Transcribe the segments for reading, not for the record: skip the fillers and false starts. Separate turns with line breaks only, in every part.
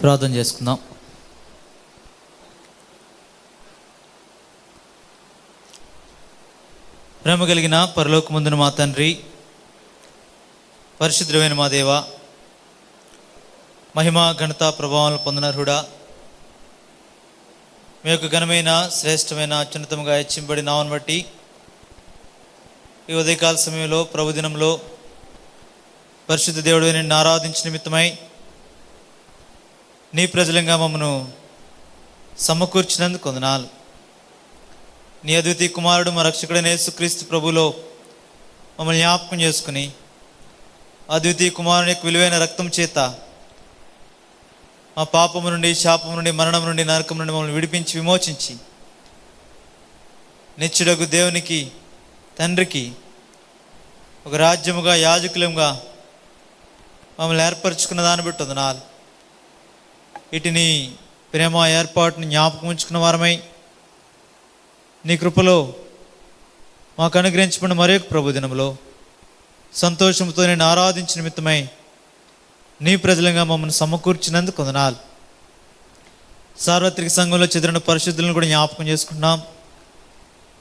ప్రార్థన చేసుకుందాం. ప్రేమ కలిగిన పరలోకమందున మా తండ్రి, పరిశుద్ధమైన మా దేవ, మహిమ ఘనత ప్రభావాలను పొందినర్హుడా, మీ యొక్క ఘనమైన శ్రేష్టమైన అత్యున్నతంగా హెచ్చింబడి నామను బట్టి ఈ ఉదయకాల సమయంలో ప్రభుదినంలో పరిశుద్ధ దేవుడు నిన్ను ఆరాధించిన నిమిత్తమై నీ ప్రజలంగా మమ్మను సమకూర్చినందుకు వందనాలు. నీ అద్వితీయ కుమారుడు మా రక్షకుడైన యేసుక్రీస్తు ప్రభులో మమ్మల్ని జ్ఞాపకం చేసుకుని అద్వితీయ కుమారుని యొక్క విలువైన రక్తం చేత మా పాపము నుండి, శాపము నుండి, మరణం నుండి, నరకం నుండి మమ్మల్ని విడిపించి విమోచించి నిత్యుడగు దేవునికి తండ్రికి ఒక రాజ్యముగా, యాజకులముగా మమ్మల్ని ఏర్పరచుకున్న దాన్ని బట్టి వందనాలు. వీటిని ప్రేమ ఏర్పాటుని జ్ఞాపకం ఉంచుకున్న వారమై నీ కృపలో మాకు అనుగ్రహించబడిన మరొక ప్రభు దినంలో సంతోషంతో నేను ఆరాధించిన నిమిత్తమై నీ ప్రజలంగా మమ్మల్ని సమకూర్చినందుకు వందనాలు. సార్వత్రిక సంఘంలో చెదిరిన పరిశుద్ధులను కూడా జ్ఞాపకం చేసుకుంటున్నాం.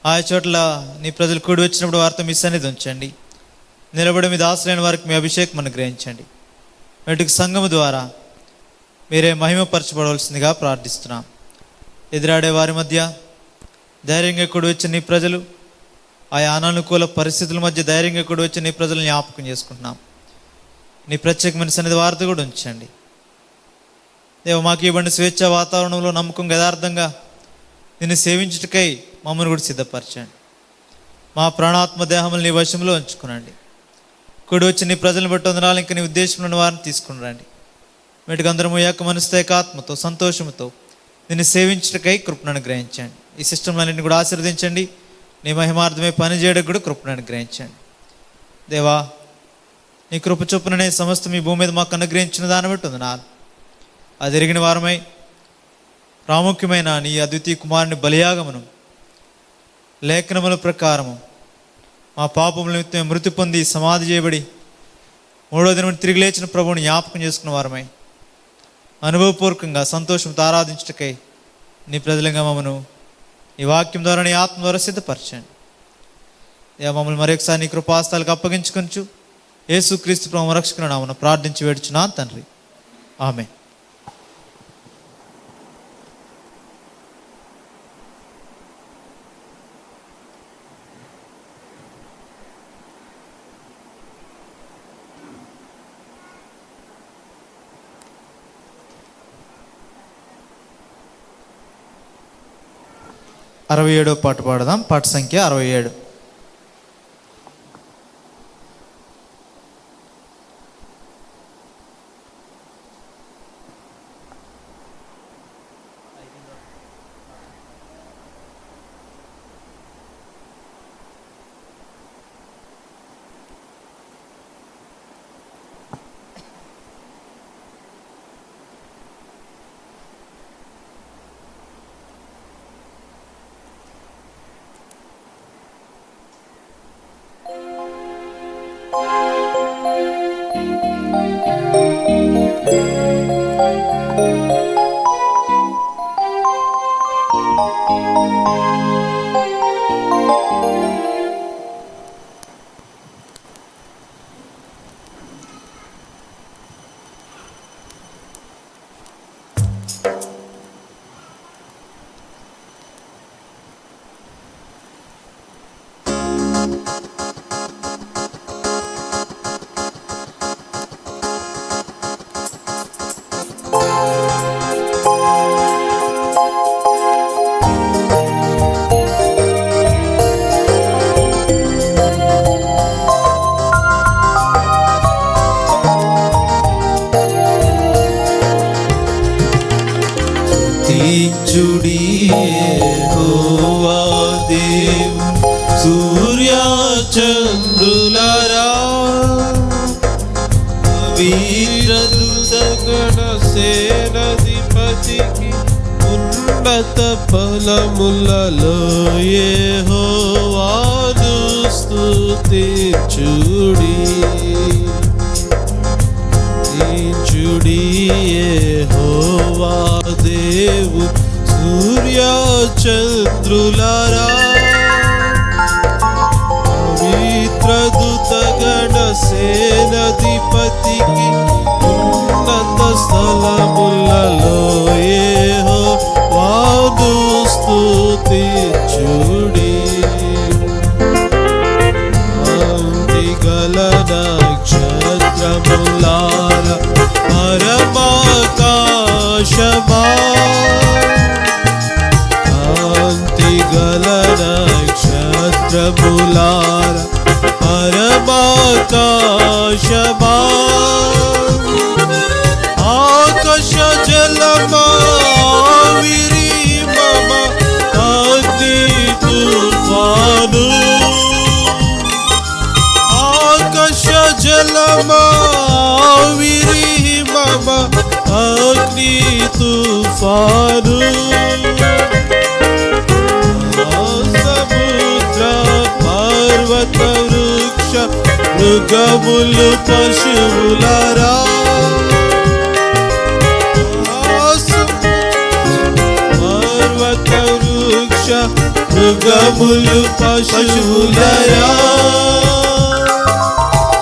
ఆయా చోట్ల నీ ప్రజలు కూడి వచ్చినప్పుడు వారితో మీ సన్నిధి ఉంచండి. నిలబడి మీ దాసులైన వారికి మీ అభిషేకం అనుగ్రహించండి. వీటికి సంఘము ద్వారా మీరే మహిమపరచబడవలసిందిగా ప్రార్థిస్తున్నాం. ఎదురాడే వారి మధ్య ధైర్యంగా కూడి వచ్చిన నీ ప్రజలు, ఆయా అనానుకూల పరిస్థితుల మధ్య ధైర్యంగా కూడి వచ్చిన నీ ప్రజలను జ్ఞాపకం చేసుకుంటున్నాం. నీ ప్రత్యేకమైన సన్నిధి వారితో కూడా ఉంచండి. దేవ, మాకు ఇవ్వండి స్వేచ్ఛ వాతావరణంలో నమ్మకం యథార్థంగా నిన్ను సేవించుటకై మమ్మల్ని కూడా సిద్ధపరచండి. మా ప్రాణాత్మ దేహములు నీ వశంలో ఉంచుకునండి. కూడి వచ్చి నీ ప్రజలను బట్టి వందనాలు. ఇంకా నీ ఉద్దేశంలో వారిని తీసుకుని రండి. వీటికి అందరము ఏక మనసుతో, ఏకాత్మతో, సంతోషంతో నిన్ను సేవించుటకై కృపను అనుగ్రహించండి. ఈ సిస్టంలన్నింటిని కూడా ఆశీర్వదించండి. నీ మహిమార్థమే పనిచేయడానికి కూడా కృపను అనుగ్రహించండి. దేవా, నీ కృప చొప్పుననే సమస్త మీ భూమి మీద మాకు అనుగ్రహించిన దాన్ని బట్టి వందనాలు. అది ఎరిగిన వారమై ప్రాముఖ్యమైన నీ అద్వితీయ కుమారుని బలియాగమును లేఖనముల ప్రకారము మా పాపముల నిమిత్తమే మృతి పొంది సమాధి చేయబడి మూడో దినం తిరిగి లేచిన ప్రభువుని జ్ఞాపకం చేసుకున్న వారమై అనుభవపూర్వకంగా సంతోషంతో ఆరాధించుటకై నీ ప్రజలంగా మమ్మను నీ వాక్యం ద్వారా, నీ ఆత్మ ద్వారా సిద్ధపరచండి. మమ్మల్ని మరొకసారి నీ కృపాస్తాలకు అప్పగించుకొంచు యేసుక్రీస్తు ప్రభు రక్షకుని నామమున ప్రార్థించి వేడుచున్నాను తండ్రి, ఆమేన్. అరవై 67వ పాట పాడదాం. పాట సంఖ్య 67.
సేనాధిపతికి ఉన్నత ఫలములలో యెహోవాను స్తుతించుడి యెహోవా చంద్రులారా పవిత్ర దూతగణ సేనాధిపతికి ఉన్నత స్థలములలో యెహోవాను స్తుతించుడి. కాంతిగల నక్షత్రములారా పరమాకాశమా కాంతిగల నక్షత్రములారా పరమాకాశమా ఆకాశ జలమా విరిమమ అగ్ని తుఫాను ఆకాశ జలమా విరిమమ అగ్ని తుఫాను సముద్ర పర్వత వృక్ష మృగములు పశువులారా పర్వత వృక్ష మృగములు పశువులారా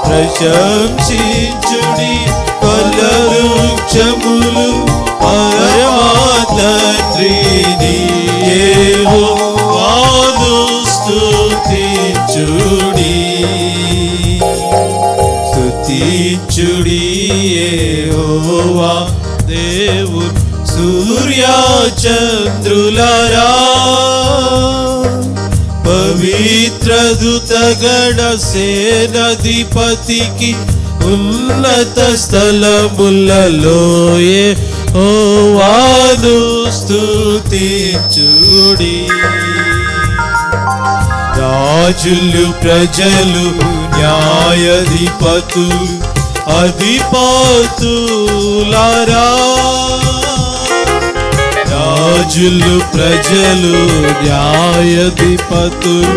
ప్రశంసించుడి ఫలవృక్షములు పరమాతండ్రిని యెహోవాను స్తుతించుడి. స్తుతించుడి యెహోవా దేవుడు సూర్య చంద్రులారా పవిత్ర దూతగణ సేనాధిపతికి ఉన్నత స్థలములలో యెహోవాను స్తుతించుడి. రాజులు ప్రజలు న్యాయాధిపతులు అధిపతులారా రాజులు ప్రజలు న్యాయాధిపతులు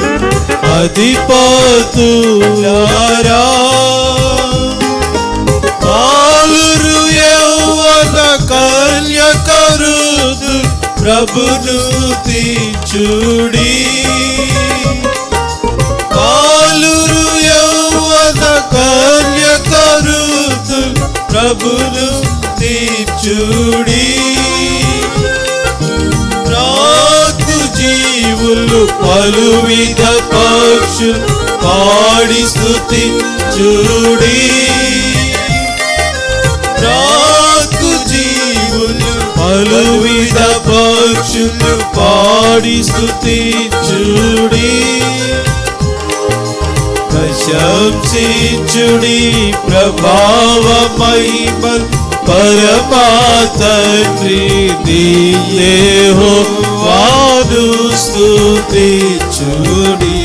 అధిపతులారా బాలురు యౌవన కన్యకరుదు ప్రభును తీర్చుడి. బాలురు యౌవన కన్యకరుదు ప్రభును తీర్చుడి. జీవులు పలువిధ పక్షులు పాడి స్తుతించుడి. రాకు జీవులు పలువిధ పక్షులు పాడి స్తుతించుడి. ప్రశంసించుడి ప్రభావ మహిమల్ పరమాతండ్రి యెహోవాను స్తుతించుడి.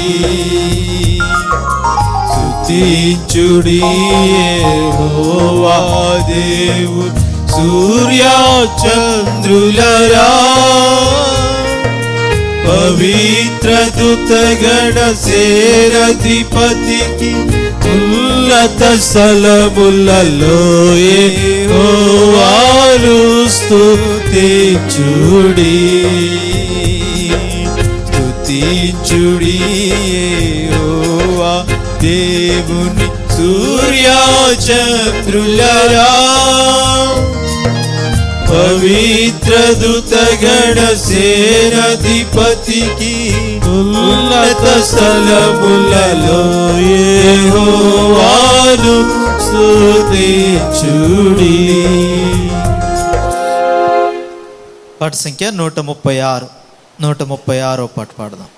స్తుతించుడి యెహోవా దేవుడు సూర్య చంద్రులారా పవిత్ర దూతగణ సేనాధిపతికి ఉన్నత స్థలములలో యెహోవాను స్తుతించుడి. స్తుతించుడి యెహోవా దేవుని సూర్య చంద్రులారా పవిత్ర దూతగణ సేనాధిపతికి ఉన్నత స్థలములలో యెహోవాను స్తుతించుడి.
పాట సంఖ్య 136. 136 పాట పాడదాం.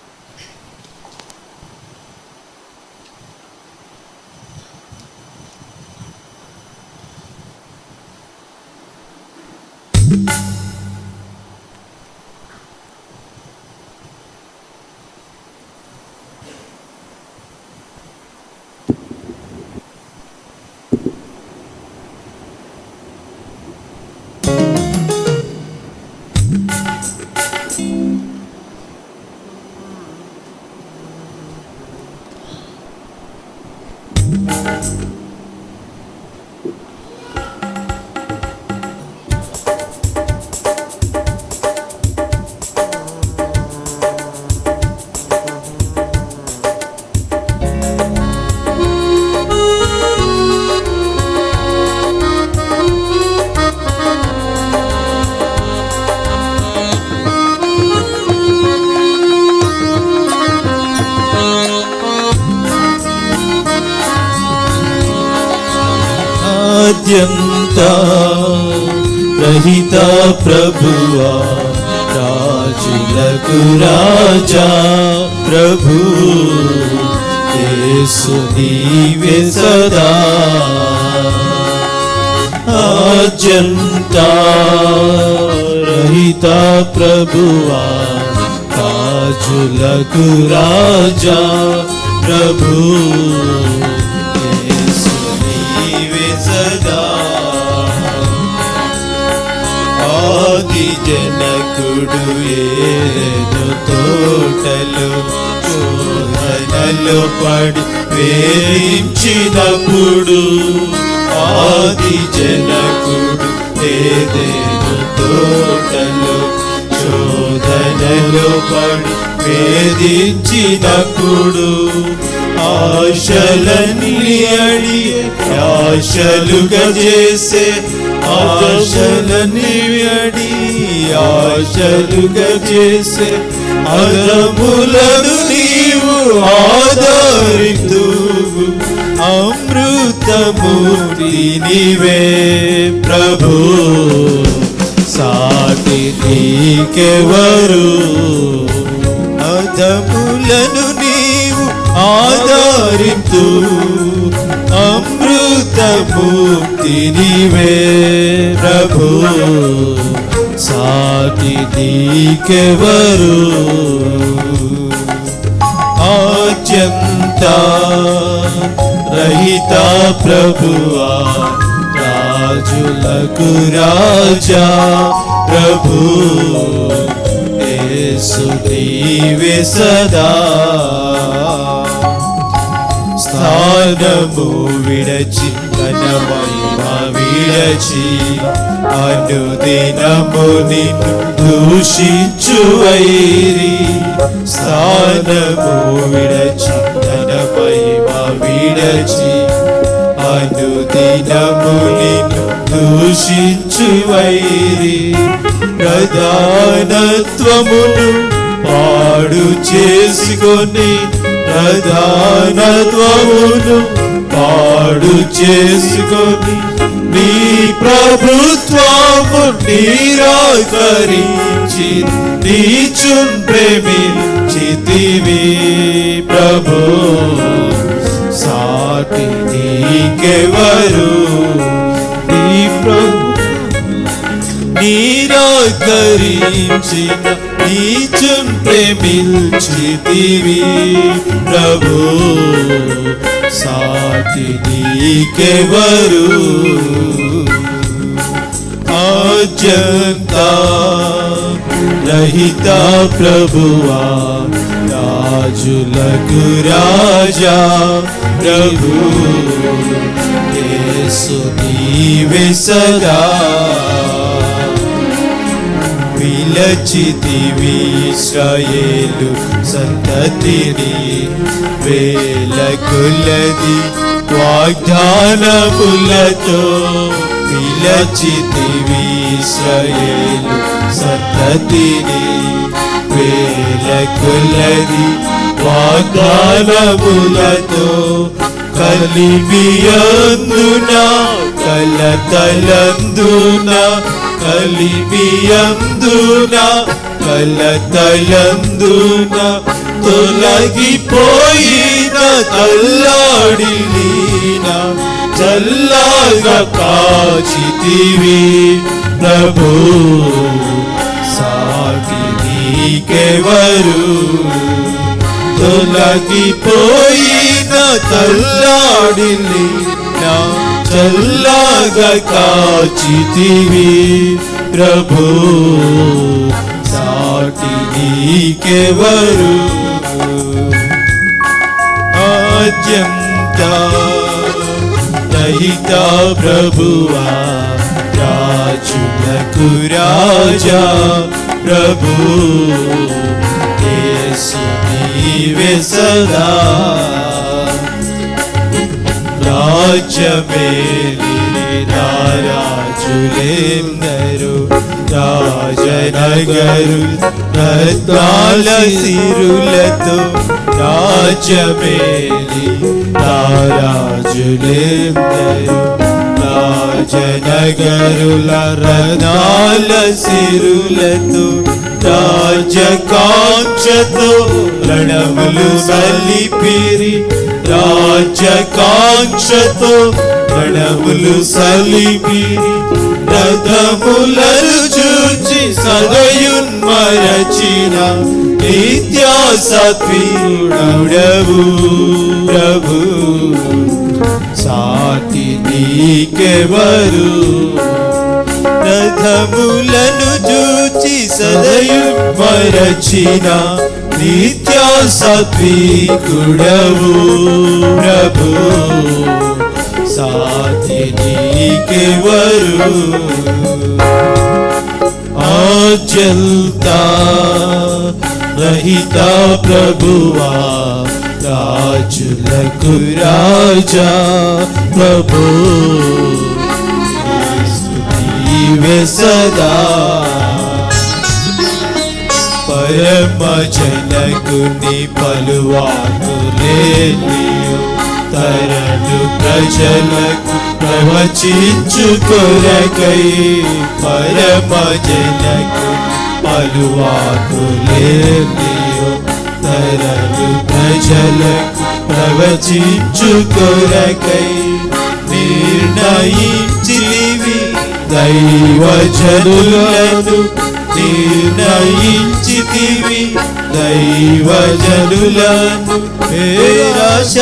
ఆద్యంత రహిత ప్రభువా రాజులకు రాజా ప్రభు యేసు నీవే సదా ఆద్యంత రహిత ప్రభువా రాజులకు రాజా ప్రభు యేసు నీవే సదా ఆది జనకుడు ఏదో తోటలో శోధనలో పడి వేయించినప్పుడు ఆది జనకుడు ఏదేదో తోటలో శోధనలో పడి వేధించినప్పుడు ఆశలన్నీ అడి ఆశలుగా చేసే ఆశలన్నీ అడి ఆశలుగా చేసే అదములను నీవు ఆదరితూ అమృతమూర్తి నీవే ప్రభు సాటి నీకెవరు అదములను నీవు ఆదరితూ అమృతమూర్తి నీవే ప్రభు సాటి నీకెవరు ఆద్యంత రహిత ప్రభువా రాజులకు రాజా ప్రభు యేసు నీవే సదా స్థానము విడచి తన మహిమ విడచి అనుదినము నిన్ను దూషించు వైరి స్థానము విడచి తన మహిమ విడచి అనుదినము నిన్ను దూషించు వైరి ప్రధానత్వమును పాడు చేసుకొని ప్రధానత్వమును పాడు చేసుకొని నీ ప్రభుత్వము నిరాకరించి నీచున్ ప్రేమించితివి ప్రభు సాటి నీకెవరు నీ ప్రభు నిరాకరించిన నీచున్ ప్రేమించితివి ప్రభు సాటి నీకెవరు ఆద్యంత రహిత ప్రభువా రాజులకు రాజా ప్రభు యేసు నీవే సదా విలచితివి ఇశ్రాయేలు సంతతిని వేల కొలది వాగ్దానములతో విలచితివి ఇశ్రాయేలు సంతతిని వేల కొలది వాగ్దానములతో కలిమియందున కలతలందున కలిమియందున కలతలందున తొలగిపోయిన తల్లాడిన చల్లగా కాచితివి ప్రభు సాటి నీకెవరు తొలగిపోయిన తల్లాడిన చల్లగా కాచితివి ప్రభు సాటి నీకెవరు ఆద్యంత రహిత ప్రభువా రాజులకు రాజా ప్రభు యేసు నీవే సదా రాజ్యమేలి రాజులెందరు రాజనగరు రత్నాల సిరులతో రాజ్యమేలి రాజులెందరు రాజనగరుల రథాల సిరులతో రాజకాంక్షతో రణములు సలిపిరి రాజకాంక్షతో రణములు సలిపిరి రథములను చూచి సదయున్మరచిన నిత్య సత్వీరుడవు ప్రభు సాటి నీకెవరు రథములను చూచి సదయున్మరచిన నిత్య సత్వీరుడవు ప్రభు సాటి నీకెవరు ఆచల్తా రహిత ప్రభువా రాజులకు రాజా ప్రభు నీవే సదా పరమ జనకుని పలువాకులేనియు తరడు ప్రజలకు ప్రవచించు కొరకై పరమ జనకు పలువాకులేనియు తరడు ప్రజలకు ప్రవచించు కొరకై నిర్ణయించివి దైవజనులను నిర్ణయించితివి దైవజనులను పేరాశ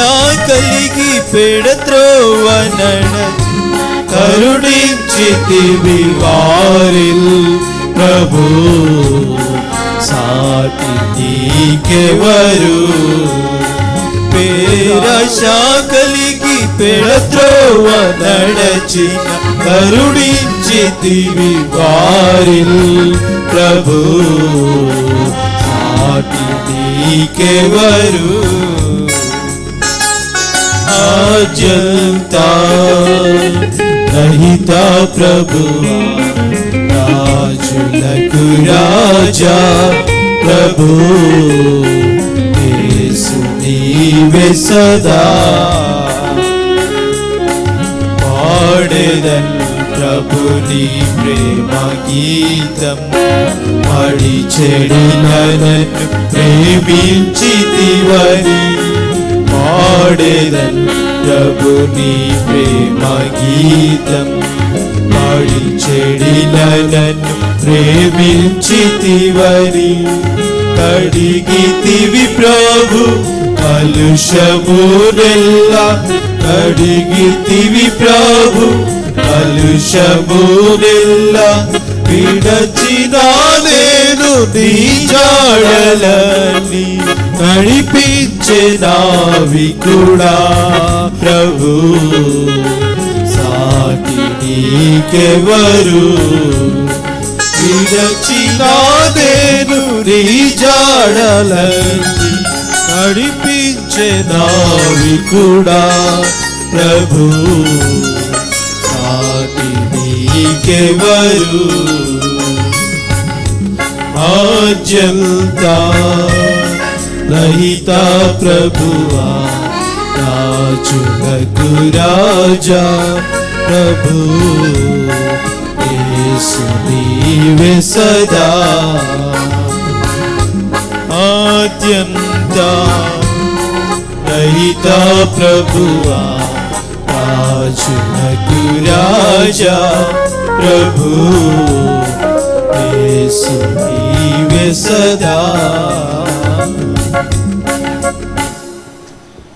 కలిగి పెడత్రోవనడ కరుణించితివి వారిల్ ప్రభు సాటి నీకెవరు పేరాశ కలిగి పెడత్రోవ నడచిన కరుణించితివి వారిల్ ప్రభు సాటి నీకెవరు ఆజంతా రహిత ప్రభువా రాజులకు రాజా ప్రభు యేసు నీవే సదా పాడెదన్ ప్రభుని ప్రేమ గీతం పడి చెడినను ప్రేమించితివని పాడెదన్ ప్రభుని ప్రేమ గీతం పడి చెడినను ప్రేమించితివని కడిగితివి ప్రభు కలుషమునెల్లా కడిగితివి ప్రభు కలుషమునెల్లా విడచిన నేను నీ జాడలని నడిపించే నావికుడా ప్రభు సాటి నీకెవరు విడచిన నేను నీ జాడలని నడిపించే నావికుడా ప్రభు సాటి నీకెవరు ఆజ్యంతా రహిత ప్రభువా రాజులకు రాజా ప్రభు యేసు నీవే సదా ఆద్యంత రహిత ప్రభువా రాజులకు రాజా ప్రభు యేసు నీవే సదా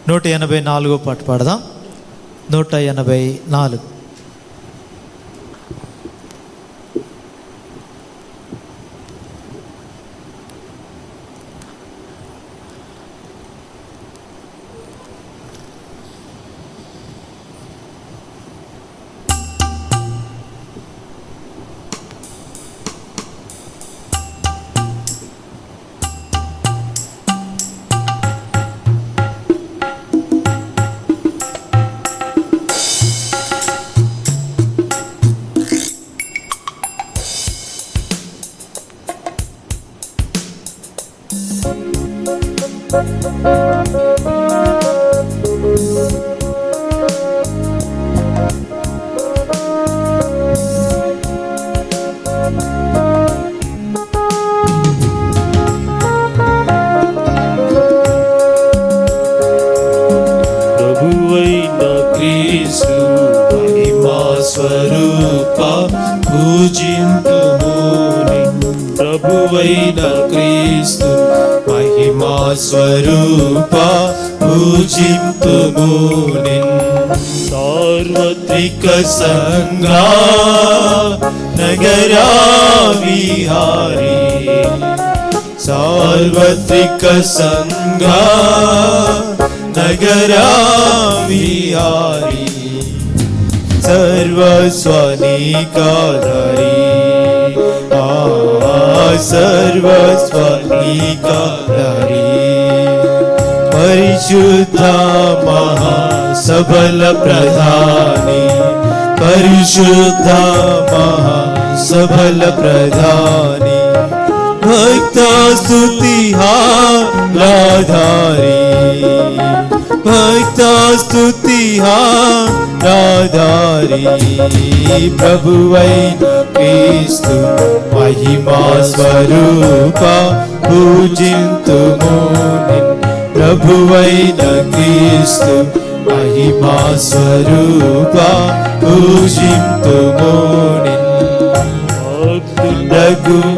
184 పాట పాడదాం. 184.
పూజింతుము నిన్ను ప్రభువైన క్రీస్తు మహిమా స్వరూప పూజింతుము నిన్ను సార్వత్రిక సంగా నగరా విహారీ సార్వత్రిక సంగా నగరా విహారీ సర్వస్వనీకాధారీ సర్వస్వనీకాధారీ పరిశుద్ధ మహాసభల ప్రధాని పరిశుద్ధ మహాసభల ప్రధాని భక్త స్తుతి రాధారి భక్త స్తుతి రాధారి ప్రభువైన క్రీస్తు మహిమా స్వరూప పూజింతుము నిన్ను ప్రభువైన క్రీస్తు మహిమా స్వరూప పూజింతుము నిన్ను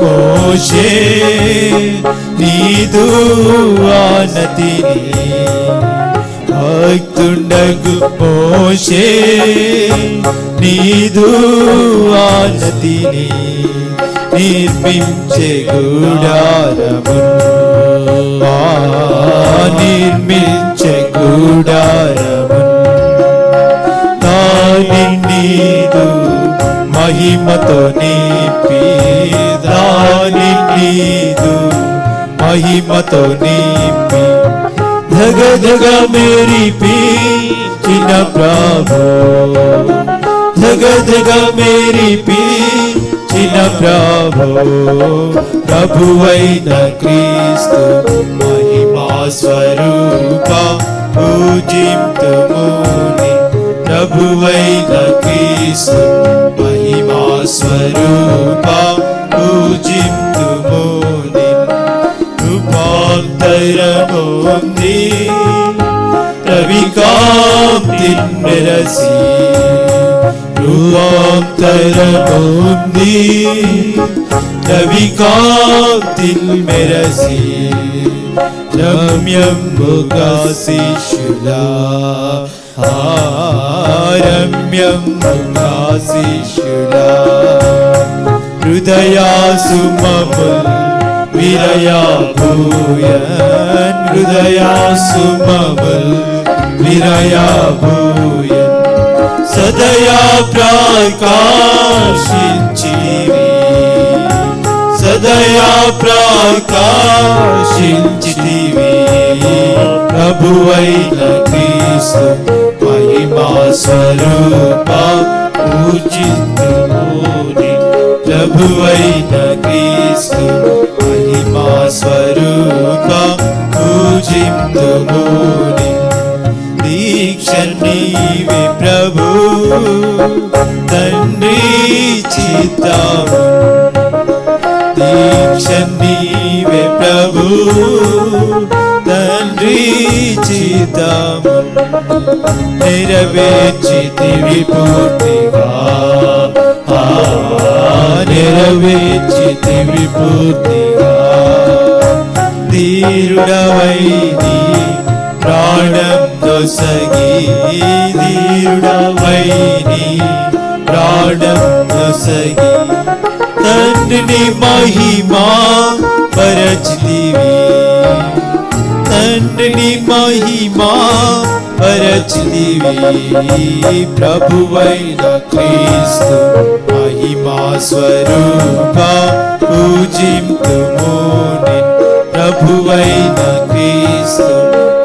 మోషే నీదు ఆనతిని భక్తుండగు మోషే నీదు ఆనతిని నిర్మించే గుడారమును నిర్మించే గుడారమును దాని నీదు మహిమతో నింపి దాని నీదు మహిమతో నింపి ధగ ధగ మెరిపించిన ప్రభు ధగ ధగ మెరిపించిన ప్రభు ప్రభువైన క్రీస్తు మహిమా స్వరూప పూజింతుము ప్రభువైన క్రీస్తు మహిమా స్వరూప పూజింతుము రూపాంతరమొంది రవికాంతి మెరసి రూపాంతరమొంది రవికాంతి మెరసి రమ్యముగా శిష్యులా రమ్యముగా శిష్యులా హృదయాసుమముల్ విరయాభూయన్ హృదయాసుమముల్ విరయాభూయన్ సదయా ప్రకాశించివి సదయా ప్రకాశించివి ప్రభువైన క్రీస్తు మహిమా స్వరూప పూజింతుము ప్రభువైన క్రీస్తు మహిమా స్వరూప పూజింతుము దీక్ష నీవే ప్రభు తండ్రి చిత్తము దీక్ష నీవే ప్రభు తండ్రి చిత్తము నెరవేర్చితివి పూర్తిగా నెరవేర్చితివి పూర్తిగా ధీరుడవైని ప్రాణం నొసగి ధీరుడవైని ప్రాణం నొసగి తండ్రిని మహిమా పరచితివి తండ్రిని మహిమా పరచితివి ప్రభువైన క్రీస్తు మహిమా స్వరూప పూజింతుము ప్రభువైన క్రీస్తు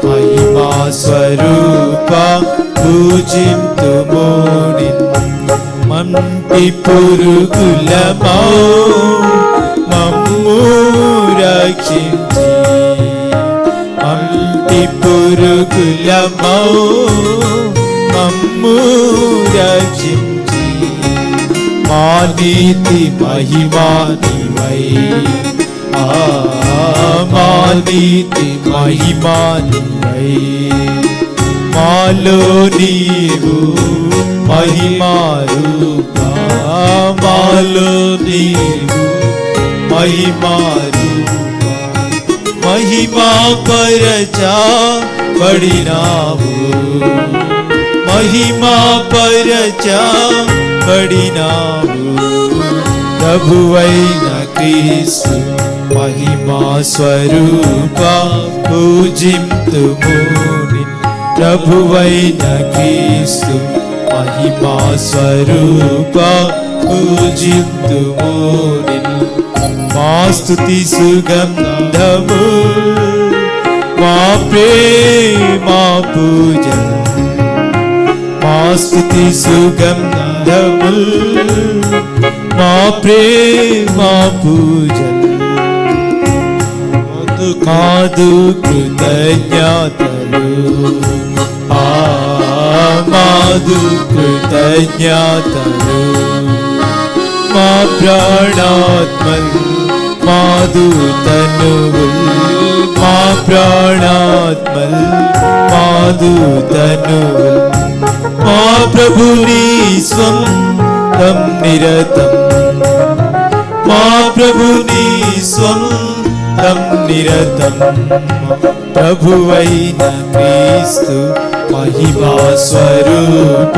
మహిమా స్వరూప పూజింతుము మంటి పురుగులమౌ మమ్ము రక్షించి మంటి పురుగులమౌ మమ్ము రక్షించి మా నీతి మహిమానివై మా నీతి మహిమానివై మాలో నీవు మహిమారూపా, మాలో నీవు మహిమారూపా, మహిమా పరచబడినావు, మహిమా పరచబడినావు. ప్రభువైన క్రీస్తు మహిమా స్వరూప పూజింతుము నిన్ను. ప్రభువైన క్రీస్తు మహిమా స్వరూప పూజింతుము నిన్ను. మా స్తుతి సుగంధము, మా ప్రేమ పూజలు, మా స్తుతి సుగంధము, మా ప్రేమ పూజలు, మాదు కృతజ్ఞతలు, మాదు కృతజ్ఞతలు, మా ప్రాణాత్మలు, మాదు తనువులు, మా ప్రాణాత్మలు, మాదు తనువులు, మా ప్రభుని స్వంతం నిరతం, మా ప్రభుని స్వంతం నిరతం. ప్రభువైన క్రీస్తు మహిమా స్వరూప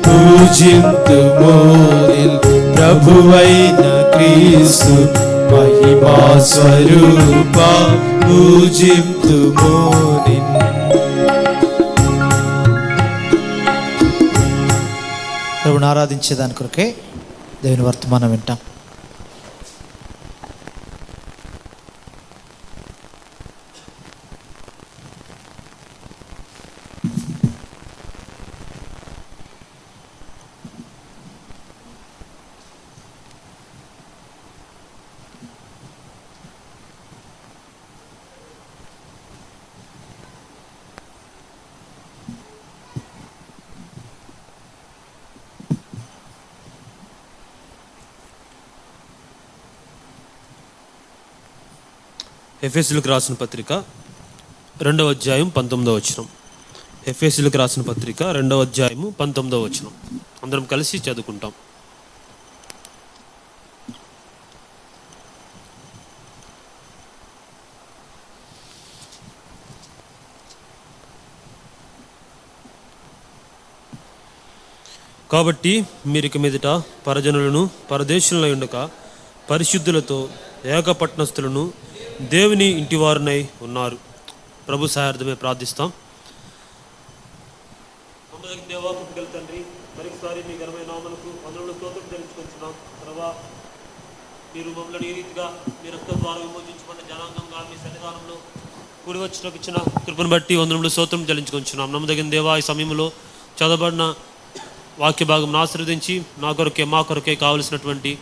పూజింతుము నిన్ను. ప్రభువైన క్రీస్తు మహిమా స్వరూప పూజింతుము నిన్ను.
ప్రభుని ఆరాధించేదాని కొరకే దేవుని వర్తమానం వింటాం.
ఎఫెసీయులకు రాసిన పత్రిక 2వ అధ్యాయం 19వ వచనం. ఎఫెసీయులకు రాసిన పత్రిక 2వ అధ్యాయము 19వ వచనం అందరం కలిసి చదువుకుంటాం. కాబట్టి మీరిక మీదట పరజనులను పరదేశులై ఉండక పరిశుద్ధులతో ఏకపట్నస్థులను దేవుని ఇంటివారునై ఉన్నారు. ప్రభు సహాయార్థమే ప్రార్థిస్తాం. దేవా తండ్రి, మరొకసారి మీ ఘనమైన నామమునకు వందనములు స్తోత్రం చెల్లించుకుంటున్నాం. ప్రభా, మీరు మమ్మల్ని ఈ రీతిగా మీ రక్తం ద్వారా విమోచించుకున్న జనాంగంగా మీ సన్నిధానంలో కూడి వచ్చినకు ఇచ్చిన కృపను బట్టి వందనములు స్తోత్రం చెల్లించుకుంటున్నాం. నమ్మదగిన దేవా, ఈ సమయంలో చదవబడిన వాక్య భాగం ఆశీర్వదించి నా కొరకే మా కొరకే కావలసినటువంటి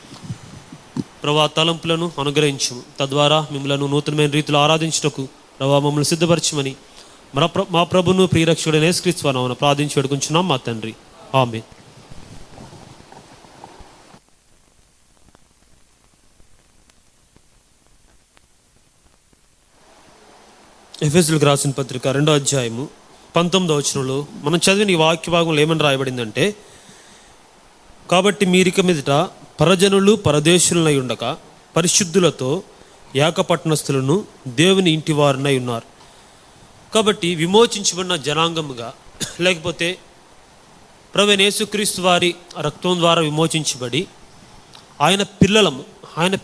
ప్రభా తలంపులను అనుగ్రహించు. తద్వారా మిమ్మల్ని నూతనమైన రీతిలో ఆరాధించుటకు ప్రభా మమ్మల్ని సిద్ధపరచమని మా ప్రభును ప్రియరక్షకుడైన యేసుక్రీస్తు నామమున ప్రార్థించి వేడుకుంటున్నాం మా తండ్రి. ఆమేన్. ఎఫెసీయులకు రాసిన పత్రిక 2వ అధ్యాయము 19వ వచనంలో మనం చదివిన ఈ వాక్య భాగంలో ఏమని రాయబడిందంటే, కాబట్టి మీరిక మీదట పరజనులు పరదేశులనై ఉండక పరిశుద్ధులతో ఏకపట్నస్థులను దేవుని ఇంటివారునై ఉన్నారు. కాబట్టి విమోచించబడిన జనాంగముగా, లేకపోతే ప్రభువైన యేసుక్రీస్తు వారి రక్తం ద్వారా విమోచించబడి ఆయన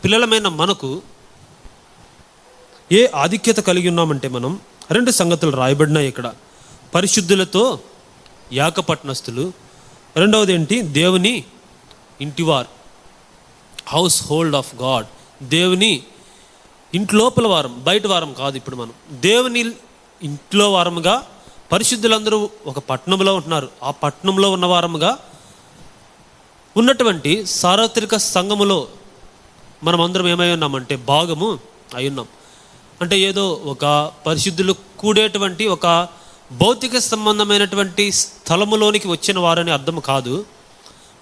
పిల్లలమైన మనకు ఏ ఆధిక్యత కలిగి ఉన్నామంటే మనం 2 సంగతులు రాయబడినాయి ఇక్కడ. పరిశుద్ధులతో ఏకపట్నస్థులు, రెండవది ఏంటి? దేవుని ఇంటివారు, హౌస్ హోల్డ్ ఆఫ్ గాడ్. దేవుని ఇంట్లోపల వారం, బయట వారం కాదు. ఇప్పుడు మనం దేవుని ఇంట్లో వారముగా, పరిశుద్ధులందరూ ఒక పట్టణంలో ఉంటున్నారు. ఆ పట్టణంలో ఉన్న వారముగా ఉన్నటువంటి సార్వత్రిక సంఘములో మనం అందరం ఏమై ఉన్నామంటే భాగము అయి ఉన్నాం. అంటే ఏదో ఒక పరిశుద్ధులు కూడేటువంటి ఒక భౌతిక సంబంధమైనటువంటి స్థలములోనికి వచ్చిన వారని అర్థం కాదు.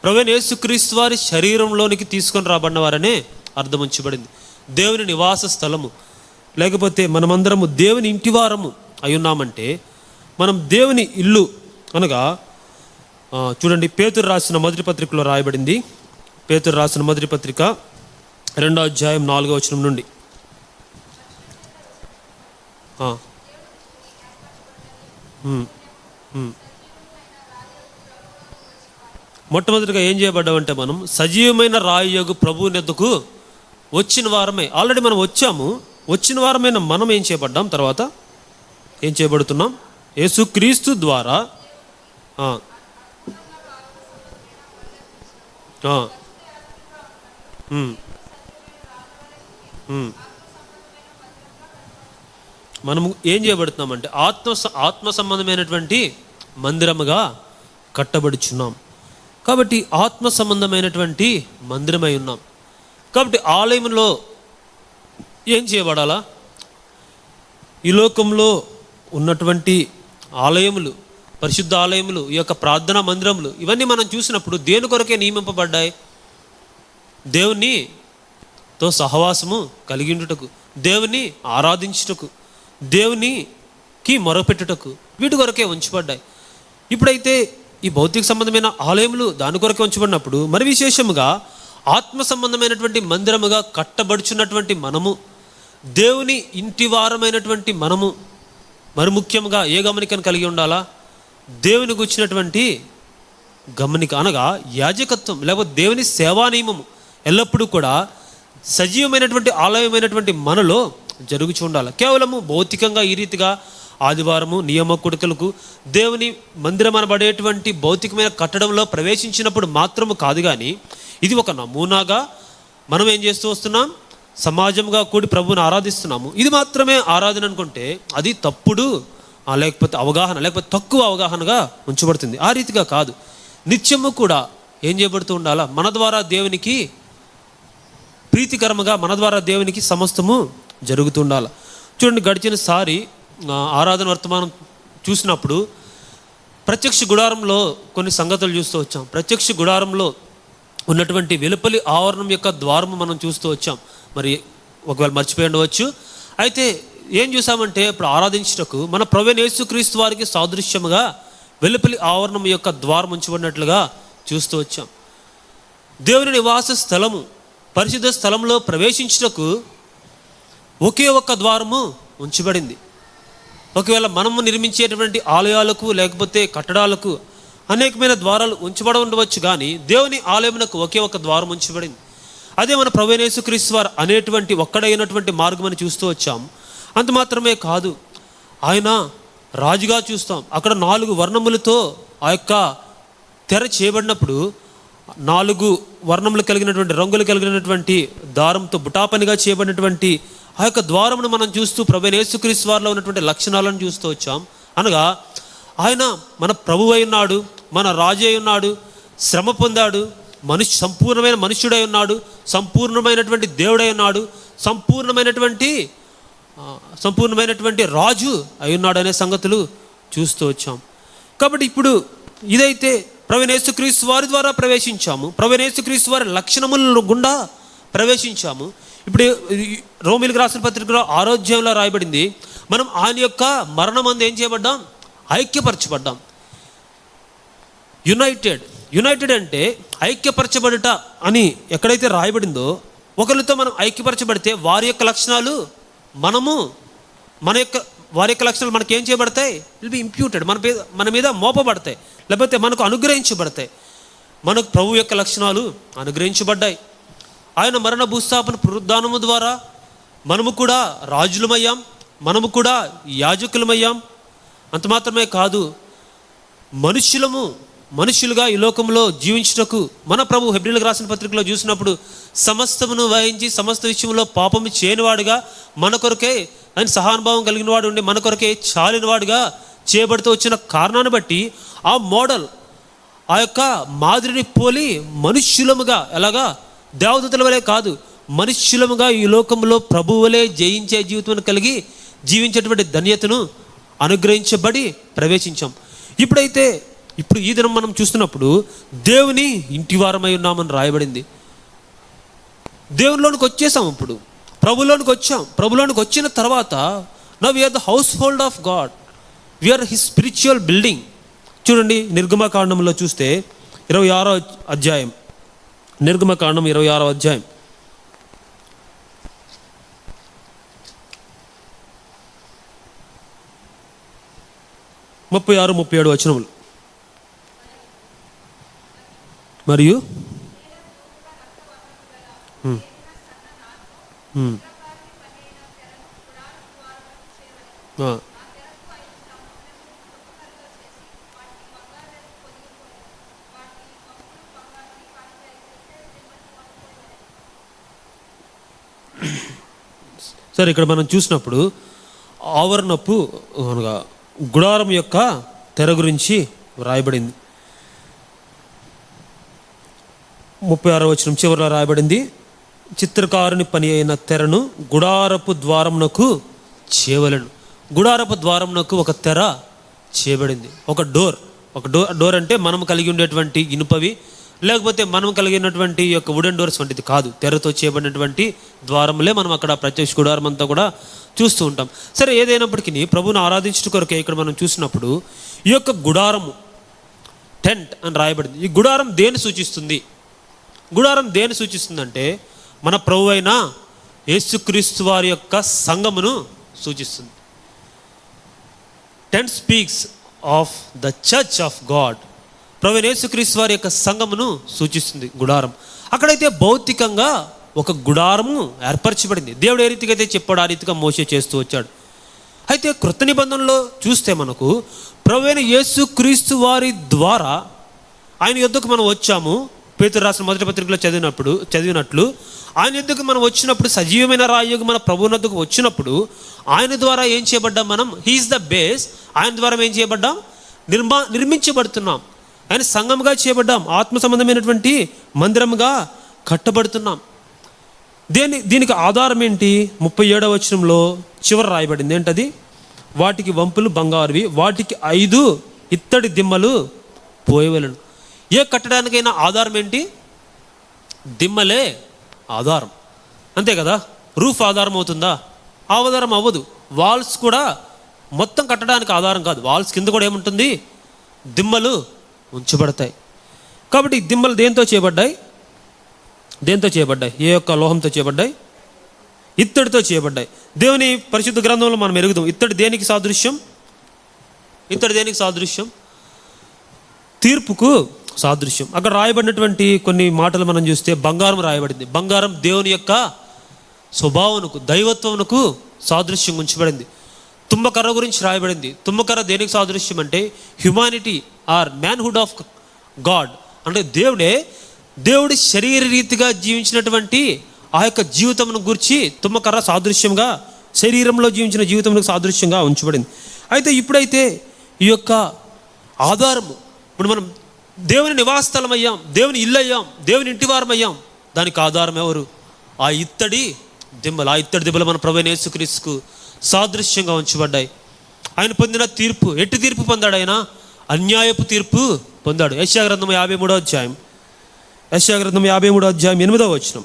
ప్రభువైన యేసుక్రీస్తు వారి శరీరంలోనికి తీసుకొని రాబడిన వారనే అర్థం ఉంచబడింది. దేవుని నివాస స్థలము, లేకపోతే మనమందరము దేవుని ఇంటివారము అయి ఉన్నామంటే మనం దేవుని ఇల్లు అనగా చూడండి, పేతురు రాసిన మొదటి పత్రికలో రాయబడింది. పేతురు రాసిన మొదటి పత్రిక 2వ అధ్యాయం 4వ వచనం నుండి. మొట్టమొదటిగా ఏం చేయబడ్డామంటే, మనం సజీవమైన రాయి యొగు ప్రభువు నెద్దకు వచ్చిన వారమే. ఆల్రెడీ మనం వచ్చాము. వచ్చిన వారమైన మనం ఏం చేయబడ్డాం? తర్వాత ఏం చేయబడుతున్నాం? యేసుక్రీస్తు ద్వారా మనము ఏం చేయబడుతున్నామంటే ఆత్మ సంబంధమైనటువంటి మందిరముగా కట్టబడుచున్నాం. కాబట్టి ఆత్మ సంబంధమైనటువంటి మందిరమై ఉన్నాం. కాబట్టి ఆలయంలో ఏం చేయబడాలా? ఈ లోకంలో ఉన్నటువంటి ఆలయములు, పరిశుద్ధ ఆలయములు, ఈ యొక్క ప్రార్థనా మందిరములు, ఇవన్నీ మనం చూసినప్పుడు దేని కొరకే నియమింపబడ్డాయి? దేవునితో సహవాసము కలిగి ఉండుటకు, దేవుని ఆరాధించుటకు, దేవునికి మొరపెట్టుటకు, వీటి కొరకే ఉంచబడ్డాయి. ఇప్పుడైతే ఈ భౌతిక సంబంధమైన ఆలయములు దాని కొరకే ఉంచబడినప్పుడు, మరి విశేషముగా ఆత్మ సంబంధమైనటువంటి మందిరముగా కట్టబడుచున్నటువంటి మనము, దేవుని ఇంటి వారమైనటువంటి మనము, మరి ముఖ్యంగా ఏ గమనికను కలిగి ఉండాలా? దేవునికి వచ్చినటువంటి గమనిక అనగా యాజకత్వం, లేకపోతే దేవుని సేవా నియమము ఎల్లప్పుడూ కూడా సజీవమైనటువంటి ఆలయమైనటువంటి మనలో జరుగుచూ ఉండాలి. కేవలము భౌతికంగా ఈ రీతిగా ఆదివారము నియమ కొడుకులకు దేవుని మందిరం అనబడేటువంటి భౌతికమైన కట్టడంలో ప్రవేశించినప్పుడు మాత్రము కాదు, కానీ ఇది ఒక నమూనాగా మనం ఏం చేస్తూ వస్తున్నాం? సమాజంగా కూడి ప్రభువుని ఆరాధిస్తున్నాము. ఇది మాత్రమే ఆరాధన అనుకుంటే అది తప్పుడు, లేకపోతే అవగాహన, లేకపోతే తక్కువ అవగాహనగా ఉంచబడుతుంది. ఆ రీతిగా కాదు. నిత్యము కూడా ఏం చేయబడుతూ ఉండాలా? మన ద్వారా దేవునికి ప్రీతికరముగా, మన ద్వారా దేవునికి సమస్తము జరుగుతూ ఉండాలి. చూడండి, గడిచిన సారి ఆరాధన వర్తమానం చూసినప్పుడు ప్రత్యక్ష గుడారంలో కొన్ని సంగతులు చూస్తూ వచ్చాం. ప్రత్యక్ష గుడారంలో ఉన్నటువంటి వెలుపలి ఆవరణం యొక్క ద్వారము మనం చూస్తూ వచ్చాం. మరి ఒకవేళ మర్చిపోయి ఉండవచ్చు. అయితే ఏం చూసామంటే, ఇప్పుడు ఆరాధించుటకు మన ప్రభువైన యేసుక్రీస్తు వారికి సాదృశ్యముగా వెలుపలి ఆవరణం యొక్క ద్వారం ఉంచబడినట్లుగా చూస్తూ వచ్చాం. దేవుని నివాస స్థలము, పరిశుద్ధ స్థలంలో ప్రవేశించుటకు ఒకే ఒక్క ద్వారము ఉంచబడింది. ఒకవేళ మనము నిర్మించేటువంటి ఆలయాలకు లేకపోతే కట్టడాలకు అనేకమైన ద్వారాలు ఉంచబడి ఉండవచ్చు, కానీ దేవుని ఆలయమునకు ఒకే ఒక ద్వారం ఉంచబడింది. అదే మన ప్రభువైన యేసుక్రీస్తు వారు అనేటువంటి ఒక్కడైనటువంటి మార్గం అని చూస్తూ వచ్చాం. అంత మాత్రమే కాదు, ఆయన రాజుగా చూస్తాం. అక్కడ 4 వర్ణములతో ఆ యొక్క తెర చేయబడినప్పుడు 4 వర్ణములు కలిగినటువంటి, రంగులు కలిగినటువంటి దారంతో బుటాపనిగా చేయబడినటువంటి ఆ యొక్క ద్వారమును మనం చూస్తూ ప్రభువైన యేసుక్రీస్తు వారిలో ఉన్నటువంటి లక్షణాలను చూస్తూ వచ్చాం. అనగా ఆయన మన ప్రభువు అయి ఉన్నాడు, మన రాజు అయి ఉన్నాడు, శ్రమ పొందాడు, సంపూర్ణమైన మనుష్యుడై ఉన్నాడు, సంపూర్ణమైనటువంటి దేవుడై ఉన్నాడు, సంపూర్ణమైనటువంటి రాజు అయి ఉన్నాడు అనే సంగతులు చూస్తూ వచ్చాం. కాబట్టి ఇప్పుడు ఇదైతే ప్రభువైన యేసుక్రీస్తు వారి ద్వారా ప్రవేశించాము, ప్రభువైన యేసుక్రీస్తు వారి లక్షణముల గుండా ప్రవేశించాము. ఇప్పుడు రోమీయులకు రాసిన పత్రికలో 6వ అధ్యాయంలో రాయబడింది, మనం ఆయన యొక్క మరణమందు ఏం చేయబడ్డాం? ఐక్యపరచబడ్డాం. యునైటెడ్ అంటే ఐక్యపరచబడుట అని ఎక్కడైతే రాయబడిందో, ఒకరితో మనం ఐక్యపరచబడితే వారి యొక్క లక్షణాలు వారి యొక్క లక్షణాలు మనకి ఏం చేయబడతాయి? విల్ బి ఇంప్యూటెడ్, మన మీద మోపబడతాయి, లేకపోతే మనకు అనుగ్రహించబడతాయి. మనకు ప్రభు యొక్క లక్షణాలు అనుగ్రహించబడ్డాయి. ఆయన మరణ భూస్థాపన పునరుద్ధానము ద్వారా మనము కూడా రాజులమయ్యాం, మనము కూడా యాజకులమయ్యాం. అంత మాత్రమే కాదు, మనుష్యులుగా ఈ లోకంలో జీవించుటకు మన ప్రభు హెబ్రీయులకు రాసిన పత్రికలో చూసినప్పుడు సమస్తమును వహించి సమస్త విషయంలో పాపము చేయనివాడుగా మన కొరకే ఆయన సహానుభావం కలిగిన వాడు ఉండి మన కొరకే చాలినవాడుగా చేయబడుతూ వచ్చిన కారణాన్ని బట్టి ఆ మోడల్, ఆ యొక్క మాదిరిని పోలి మనుష్యులముగా, ఎలాగా దేవదూతల వలె కాదు, మనుష్యులముగా ఈ లోకంలో ప్రభువులే జయించే జీవితం కలిగి జీవించేటువంటి ధన్యతను అనుగ్రహించబడి ప్రవేశించాం. ఇప్పుడు ఈ దినం మనం చూస్తున్నప్పుడు దేవుని ఇంటివారమై ఉన్నామని రాయబడింది. దేవునిలోనికి వచ్చేసాం. ఇప్పుడు ప్రభులోనికి వచ్చాం. ప్రభులోనికి వచ్చిన తర్వాత now we are the household of God. We are his spiritual building. చూడండి, నిర్గమకాండంలో చూస్తే 26వ అధ్యాయం, నిర్గమకాండం 26వ అధ్యాయం 36-37 వచనములు. మరియు సరే, ఇక్కడ మనం చూసినప్పుడు ఆవరణపు అనగా గుడారం యొక్క తెర గురించి రాయబడింది. 36వ వచనం చివరిలో రాయబడింది, చిత్రకారుని పని అయిన తెరను గుడారపు ద్వారమునకు చేయవలెను. గుడారపు ద్వారమునకు ఒక తెర చేయబడింది, ఒక డోర్ అంటే మనం కలిగి ఉండేటువంటి ఇనుపవి, లేకపోతే మనం కలిగినటువంటి యొక్క వుడెన్ డోర్స్ వంటిది కాదు. తెరతో చేయబడినటువంటి ద్వారములే మనం అక్కడ ప్రత్యక్ష గుడారం అంతా కూడా చూస్తూ ఉంటాం. సరే, ఏదైనప్పటికీ ప్రభువును ఆరాధించడం కొరకే ఇక్కడ మనం చూసినప్పుడు ఈ యొక్క గుడారము, టెంట్ అని రాయబడింది. ఈ గుడారం దేన్ని సూచిస్తుంది? గుడారం దేన్ని సూచిస్తుందంటే మన ప్రభు అయిన యేసుక్రీస్తు వారి యొక్క సంఘమును సూచిస్తుంది. Tent speaks of the church of God. ప్రభు యేసుక్రీస్తు వారి యొక్క సంఘమును సూచిస్తుంది గుడారం. అక్కడైతే భౌతికంగా ఒక గుడారము ఏర్పరచబడింది. దేవుడు ఏ రీతిగా అయితే చెప్పాడు ఆ రీతిగా మోషే చేస్తూ వచ్చాడు. అయితే కృత నిబంధనలో చూస్తే మనకు ప్రభు అయిన యేసుక్రీస్తు వారి ద్వారా ఆయన యొద్దకు మనం వచ్చాము. పేతురు రాసిన మొదటి పత్రికలో చదివినట్లు ఆయన యొద్దకు మనం వచ్చినప్పుడు, సజీవమైన రాయుగు మన ప్రభువుని వద్దకు వచ్చినప్పుడు ఆయన ద్వారా ఏం చేయబడ్డాం మనం? He is the base. ఆయన ద్వారా ఏం చేయబడ్డాం? నిర్మించబడుతున్నాం. ఆయన సంఘముగా చేయబడ్డాం, ఆత్మ సంబంధమైనటువంటి మందిరముగా కట్టబడుతున్నాం. దీనికి ఆధారం ఏంటి? 37వ వచనంలో చివర రాయబడింది. ఏంటది? వాటికి వంపులు బంగారువి, వాటికి 5 ఇత్తడి దిమ్మలు పోయవలను. ఏ కట్టడానికైనా ఆధారం ఏంటి? దిమ్మలే ఆధారం, అంతే కదా. రూఫ్ ఆధారం అవుతుందా? ఆధారం అవ్వదు. వాల్స్ కూడా మొత్తం కట్టడానికి ఆధారం కాదు. వాల్స్ కింద కూడా ఏముంటుంది? దిమ్మలు ఉంచబడతాయి. కాబట్టి దిమ్మలు దేంతో చేయబడ్డాయి? ఏ యొక్క లోహంతో చేయబడ్డాయి? ఇత్తడితో చేయబడ్డాయి. దేవుని పరిశుద్ధ గ్రంథంలో మనం ఎరుగుదాం. ఇత్తడి దేనికి సాదృశ్యం? తీర్పుకు సాదృశ్యం. అక్కడ రాయబడినటువంటి కొన్ని మాటలు మనం చూస్తే బంగారం రాయబడింది. బంగారం దేవుని యొక్క స్వభావమునకు, దైవత్వమునకు సాదృశ్యం ఉంచబడింది. తుమ్మకర్ర గురించి రాయబడింది. తుమ్మకర్ర దేనికి సాదృశ్యం అంటే humanity or manhood of God. అంటే దేవుడి శరీర రీతిగా జీవించినటువంటి ఆ యొక్క జీవితమును గురించి తుమ్మకర్ర సాదృశ్యంగా, శరీరంలో జీవించిన జీవితమునకు సాదృశ్యంగా ఉంచబడింది. అయితే ఇప్పుడైతే ఈ యొక్క ఆధారము, ఇప్పుడు మనం దేవుని నివాసస్థలం అయ్యాం, దేవుని ఇల్లు అయ్యాం, దేవుని ఇంటి వారం అయ్యాం. దానికి ఆధారం ఎవరు? ఆ ఇత్తడి దిమ్మలు. ఆ ఇత్తడి దిమ్మలు మన ప్రభువైన యేసుక్రీస్తుకు సాదృశ్యంగా ఉంచబడ్డాయి. ఆయన పొందిన తీర్పు, ఎట్టి తీర్పు పొందాడు? ఆయన అన్యాయపు తీర్పు పొందాడు. యెషయా గ్రంథం 53వ అధ్యాయం 8వ వచనం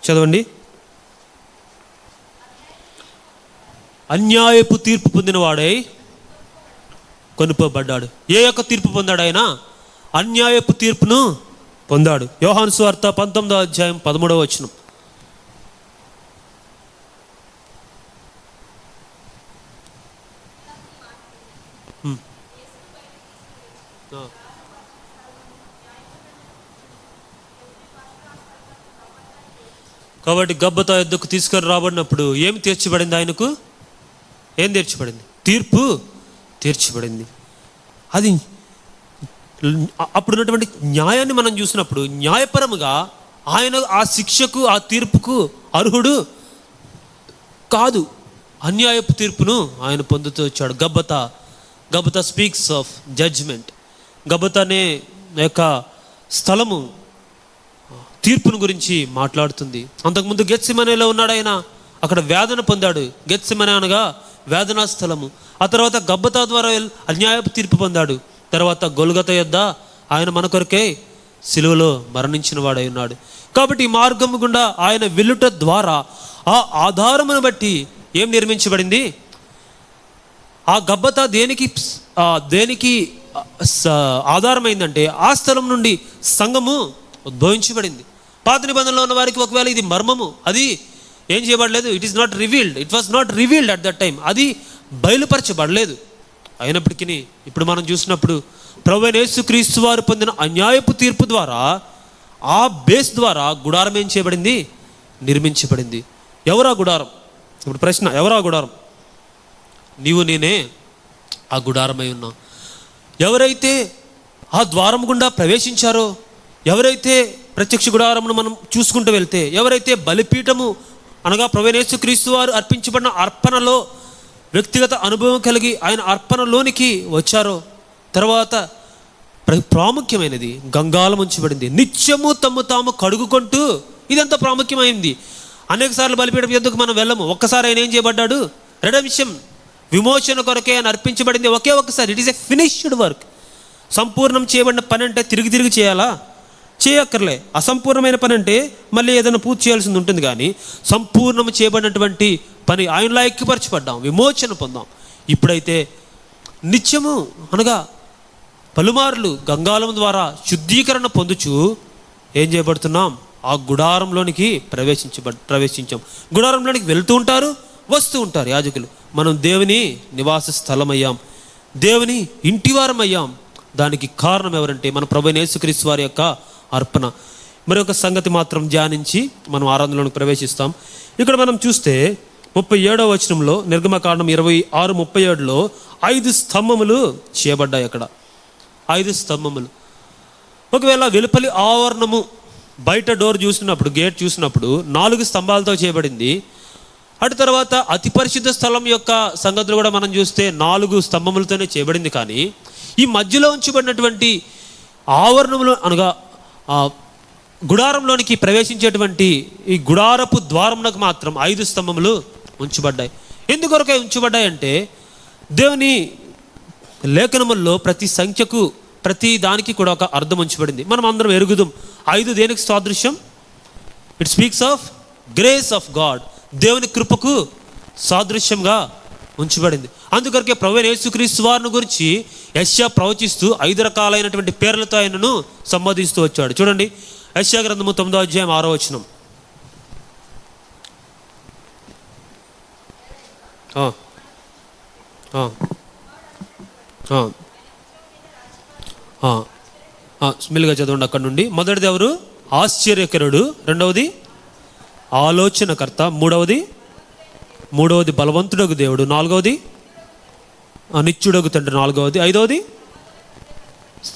చదవండి. అన్యాయపు తీర్పు పొందినవాడై కొనుక్కోబడ్డాడు. ఏ యొక్క తీర్పు పొందాడు? ఆయన అన్యాయపు తీర్పును పొందాడు. యోహాను సువార్త 19వ అధ్యాయం 13వ వచనం. కాబట్టి గబ్బతా యొద్దకు తీసుకొని రాబడినప్పుడు ఏమి తీర్చబడింది? ఆయనకు ఏం తీర్చబడింది? తీర్పు తీర్చబడింది. అది అప్పుడున్నటువంటి న్యాయాన్ని మనం చూసినప్పుడు న్యాయపరముగా ఆయన ఆ శిక్షకు, ఆ తీర్పుకు అర్హుడు కాదు. అన్యాయపు తీర్పును ఆయన పొందుతూ వచ్చాడు. గబ్బతా స్పీక్స్ ఆఫ్ జడ్జ్మెంట్. గబ్బతా అనే యొక్క స్థలము తీర్పును గురించి మాట్లాడుతుంది. అంతకుముందు గెత్సెమనేలో ఉన్నాడు ఆయన, అక్కడ వేదన పొందాడు. గెత్సెమనే అనగా వేదనా స్థలము. ఆ తర్వాత గబ్బతా ద్వారా అన్యాయపు తీర్పు పొందాడు. తర్వాత గొల్గొతా యొద్ద ఆయన మన కొరకే సిలువలో మరణించిన వాడై ఉన్నాడు. కాబట్టి ఈ మార్గము గుండా ఆయన వెళ్ళుట ద్వారా ఆ ఆధారమును బట్టి ఏం నిర్మించబడింది? ఆ గబ్బత దేనికి ఆధారమైందంటే ఆ స్థలం నుండి సంఘము ఉద్భవించబడింది. పాత నిబంధనలో ఉన్న వారికి ఒకవేళ ఇది మర్మము, అది ఏం చేయబడలేదు. It was not revealed at that time. అది బయలుపరచబడలేదు. అయినప్పటికీ ఇప్పుడు మనం చూసినప్పుడు ప్రభువైన యేసుక్రీస్తు వారు పొందిన అన్యాయపు తీర్పు ద్వారా ఆ బేస్ ద్వారా గుడారం ఏం చేయబడింది, నిర్మించబడింది. ఎవరా గుడారం? ఇప్పుడు ప్రశ్న, ఎవరా గుడారం? నీవు నేనే ఆ గుడారమై ఉన్నాం. ఎవరైతే ఆ ద్వారం గుండా ప్రవేశించారో, ఎవరైతే ప్రత్యక్ష గుడారమును మనం చూసుకుంటూ వెళ్తే, ఎవరైతే బలిపీఠము అనగా ప్రభువైన యేసుక్రీస్తు వారు అర్పించబడిన అర్పణలో వ్యక్తిగత అనుభవం కలిగి ఆయన అర్పణలోనికి వచ్చారో, తర్వాత ప్రాముఖ్యమైనది గంగాలం ఉంచబడింది. నిత్యము తమ్ము తాము కడుగుకుంటూ, ఇదంతా ప్రాముఖ్యమైంది. అనేక సార్లు బలిపీఠం ఎందుకు మనం వెళ్ళము. ఒక్కసారి ఆయన ఏం చేయబడ్డాడు, రెడెంప్షన్, విమోచన కొరకే ఆయన అర్పించబడింది ఒకే ఒక్కసారి. It is a finished work. సంపూర్ణం చేయబడిన పని అంటే తిరిగి తిరిగి చేయాలా? చేయక్కర్లే. అసంపూర్ణమైన పని అంటే మళ్ళీ ఏదైనా పూర్తి చేయాల్సింది ఉంటుంది. కానీ సంపూర్ణం చేయబడినటువంటి పని ఆయనలో ఐక్యపరచబడ్డాం, విమోచన పొందాం. ఇప్పుడైతే నిత్యము అనగా పలుమార్లు గంగాలం ద్వారా శుద్ధీకరణ పొందుచు ఏం చేయబడుతున్నాం, ఆ గుడారంలోనికి ప్రవేశించాం. గుడారంలోనికి వెళ్తూ ఉంటారు, వస్తూ ఉంటారు యాజకులు. మనం దేవుని నివాస స్థలం అయ్యాం, దేవుని ఇంటివారం అయ్యాం. దానికి కారణం ఎవరంటే మన ప్రభువైన యేసుక్రీస్తు వారి యొక్క అర్పణ. మరి ఒక సంగతి మాత్రం ధ్యానించి మనం ఆరాధనలోకి ప్రవేశిస్తాం. ఇక్కడ మనం చూస్తే 37వ వచనంలో, నిర్గమకాండం 26:37లో 5 స్తంభములు చేయబడ్డాయి. అక్కడ 5 స్తంభములు. ఒకవేళ వెలుపలి ఆవరణము బయట డోర్ చూసినప్పుడు, గేట్ చూసినప్పుడు 4 స్తంభాలతో చేయబడింది. అటు తర్వాత అతి పరిశుద్ధ స్థలం యొక్క సంగతులు కూడా మనం చూస్తే 4 స్తంభములతోనే చేయబడింది. కానీ ఈ మధ్యలో ఉంచబడినటువంటి ఆవరణములు అనగా గుడారంలోనికి ప్రవేశించేటువంటి ఈ గుడారపు ద్వారమునకు మాత్రం 5 స్తంభములు ఉంచబడ్డాయి. ఎందుకొరకై ఉంచబడ్డాయి అంటే, దేవుని లేఖనముల్లో ప్రతి సంఖ్యకు, ప్రతి దానికి కూడా ఒక అర్థం ఉంచబడింది. మనం అందరం ఎరుగుదాం. 5 దేనికి సాదృశ్యం? It speaks of grace of God, దేవుని కృపకు సాదృశ్యంగా ఉంచబడింది. అందుకొరకే ప్రభువైన యేసుక్రీస్తు వారిని గురించి యెషయా ప్రవచిస్తూ 5 రకాలైనటువంటి పేర్లతో ఆయనను సంబోధిస్తూ వచ్చాడు. చూడండి, యెషయా గ్రంథము 9వ అధ్యాయం 6వ వచనం. స్మిల్గా చదవండి అక్కడ నుండి. మొదటిది ఎవరు? ఆశ్చర్యకరుడు. రెండవది ఆలోచనకర్త. మూడవది బలవంతుడగు దేవుడు. నాలుగవది నిత్యుడగు తండ్రి. నాలుగవది. ఐదవది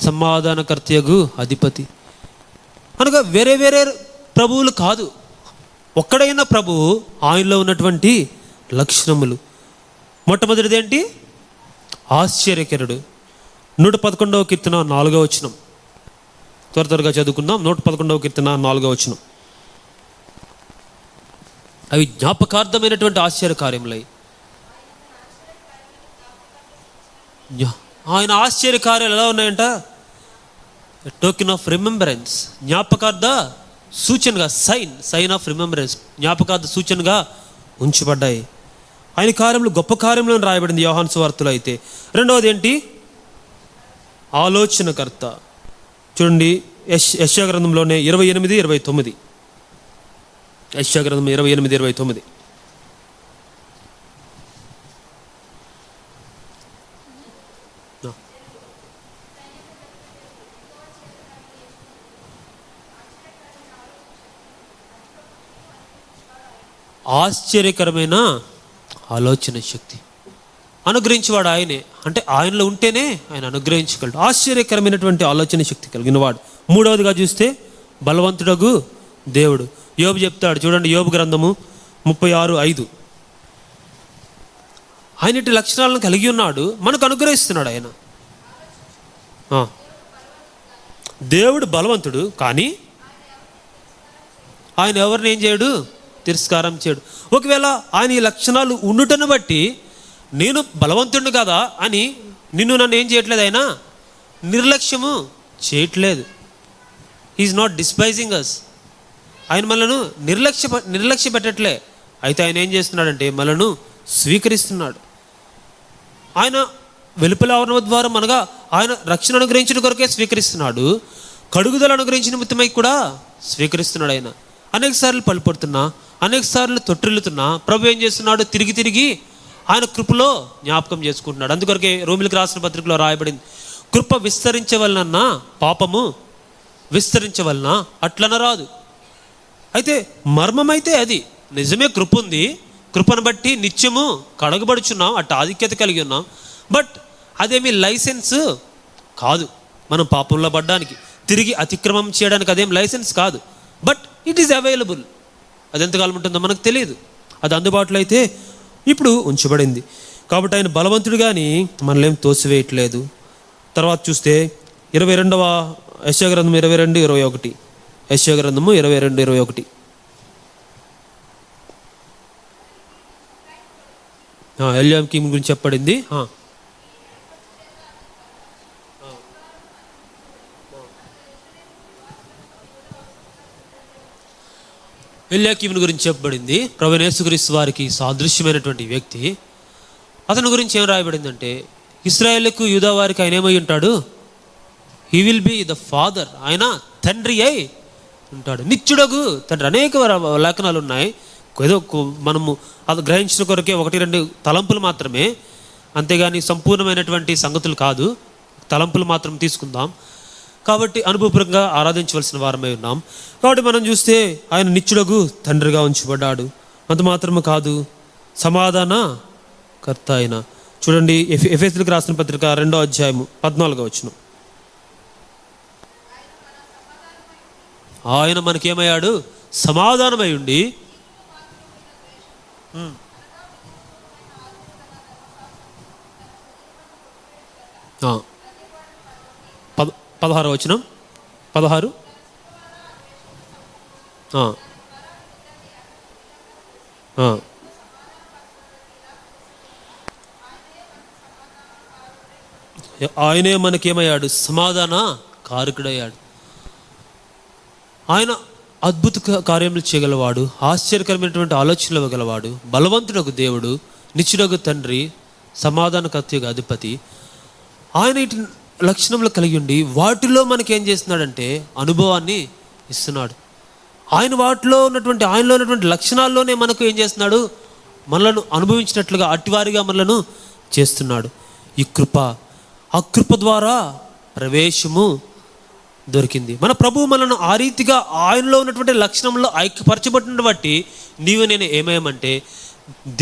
సమాధానకర్తయగు అధిపతి. అనగా వేరే వేరే ప్రభువులు కాదు, ఒక్కడైన ప్రభువు, ఆయనలో ఉన్నటువంటి లక్షణములు. మొట్టమొదటిది ఏంటి? ఆశ్చర్యకరుడు. 111వ కీర్తన 4వ వచనం. త్వరగా చదువుకుందాం. 111వ కీర్తన 4వ వచనం. అవి జ్ఞాపకార్థమైనటువంటి ఆశ్చర్య కార్యములై. ఆయన ఆశ్చర్య కార్యాలు ఎలా ఉన్నాయంట? టోకెన్ ఆఫ్ రిమెంబరెన్స్, జ్ఞాపకార్థ సూచనగా, సైన్ ఆఫ్ రిమెంబరెన్స్, జ్ఞాపకార్థ సూచనగా ఉంచబడ్డాయి. ఆయన కార్యములు గొప్ప కార్యములు అని రాయబడింది యోహాను సువార్తలో అయితే. రెండవది ఏంటి? ఆలోచనకర్త. చూడండి, యెషయా గ్రంథంలోనే 28:29. యెషయా గ్రంథం 28:29. ఆశ్చర్యకరమైన ఆలోచన శక్తి అనుగ్రహించేవాడు ఆయనే. అంటే ఆయనలో ఉంటేనే ఆయన అనుగ్రహించగలడు. ఆశ్చర్యకరమైనటువంటి ఆలోచన శక్తి కలిగిన వాడు. మూడవదిగా చూస్తే బలవంతుడగు దేవుడు. యోబు చెప్తాడు, చూడండి, యోబు గ్రంథము 36:5. ఆయన ఇటు లక్షణాలను కలిగి ఉన్నాడు, మనకు అనుగ్రహిస్తున్నాడు ఆయన. దేవుడు బలవంతుడు, కానీ ఆయన ఎవరిని ఏం చేయడు? తిరస్కారం చేయడు. ఒకవేళ ఆయన ఈ లక్షణాలు ఉండుటను బట్టి నేను బలవంతుడిని కదా అని నన్ను ఏం చేయట్లేదు, ఆయన నిర్లక్ష్యము చేయట్లేదు. హీఈస్ నాట్ డిస్పైజింగ్ అస్. ఆయన మనను నిర్లక్ష్య పెట్టట్లే. అయితే ఆయన ఏం చేస్తున్నాడంటే మనను స్వీకరిస్తున్నాడు. ఆయన వెలుపల ఆవరణ ద్వారా అనగా ఆయన రక్షణ అనుగ్రహించిన కొరకే స్వీకరిస్తున్నాడు, కడుగుదల అనుగ్రహించిన నిమిత్తమై కూడా స్వీకరిస్తున్నాడు. ఆయన అనేక సార్లు పలుపడుతున్నా, అనేక సార్లు తొట్టిల్లుతున్నా ప్రభు ఏం చేస్తున్నాడు? తిరిగి తిరిగి ఆయన కృపలో జ్ఞాపకం చేసుకుంటున్నాడు. అందుకొరకే రోమిలికి రాసిన పత్రికలో రాయబడింది, కృప విస్తరించవలనన్నా పాపము విస్తరించవలన అట్లన రాదు. అయితే మర్మమైతే అది నిజమే, కృప ఉంది, కృపను బట్టి నిత్యము కడగబడుచున్నాం, అట్ట ఆధిక్యత కలిగి ఉన్నాం. బట్ అదేమీ లైసెన్స్ కాదు మనం పాపంలో పడ్డానికి, తిరిగి అతిక్రమం చేయడానికి అదేం లైసెన్స్ కాదు. But it is available. అది ఎంతకాలం ఉంటుందో మనకు తెలియదు. అది అందుబాటులో అయితే ఇప్పుడు ఉంచబడింది. కాబట్టి ఆయన బలవంతుడు కానీ మనల్ని ఏం తోసివేయట్లేదు. తర్వాత చూస్తే 22వ యెషయా గ్రంథం 22:21, యెషయా గ్రంథము 22:21. ఎల్యాకీము గురించి చెప్పబడింది. ఎల్యాకీముని గురించి చెప్పబడింది. ప్రభువైన యేసుక్రీస్తు వారికి సాదృశ్యమైనటువంటి వ్యక్తి. అతని గురించి ఏం రాయబడిందంటే, ఇశ్రాయేలుకు యూదా వారికి ఆయన ఏమై ఉంటాడు? He will be the father. ఆయన తండ్రి అయి ఉంటాడు, నిత్యుడగు తండ్రి. అనేక లేఖనాలు ఉన్నాయి. ఏదో మనము అది గ్రహించిన కొరకే 1-2 తలంపులు మాత్రమే, అంతేగాని సంపూర్ణమైనటువంటి సంగతులు కాదు. తలంపులు మాత్రం తీసుకుందాం. కాబట్టి అనుభవపూర్వకంగా ఆరాధించవలసిన వారమై ఉన్నాం. కాబట్టి మనం చూస్తే ఆయన నిత్యుడగు తండ్రిగా ఉంచబడ్డాడు. అంత మాత్రమే కాదు, సమాధాన కర్త ఆయన. చూడండి, ఎఫెసీయులకు రాసిన పత్రిక 2వ అధ్యాయము 14వ వచనం. ఆయన మనకేమయ్యాడు? సమాధానమై ఉండి 16వ వచనం 16. ఆయనే మనకేమయ్యాడు? సమాధాన కారకుడయ్యాడు. ఆయన అద్భుత కార్యములు చేయగలవాడు, ఆశ్చర్యకరమైనటువంటి ఆలోచనలు ఇవ్వగలవాడు, బలవంతుడకు దేవుడు, నిత్యుడకు తండ్రి, సమాధానకర్తయగు అధిపతి. ఆయన ఇటు లక్షణములు కలిగి ఉండి వాటిలో మనకేం చేస్తున్నాడంటే అనుభవాన్ని ఇస్తున్నాడు. ఆయన వాటిలో ఉన్నటువంటి ఆయనలో ఉన్నటువంటి లక్షణాల్లోనే మనకు ఏం చేస్తున్నాడు? మనలను అనుభవించినట్లుగా అట్టివారిగా మనలను చేస్తున్నాడు. ఈ కృప, ఆ కృప ద్వారా ప్రవేశము దొరికింది. మన ప్రభువు మనను ఆ రీతిగా ఆయనలో ఉన్నటువంటి లక్షణంలో ఐక్యపరచబడిన బట్టి నీవు నేను ఏమయ్యామంటే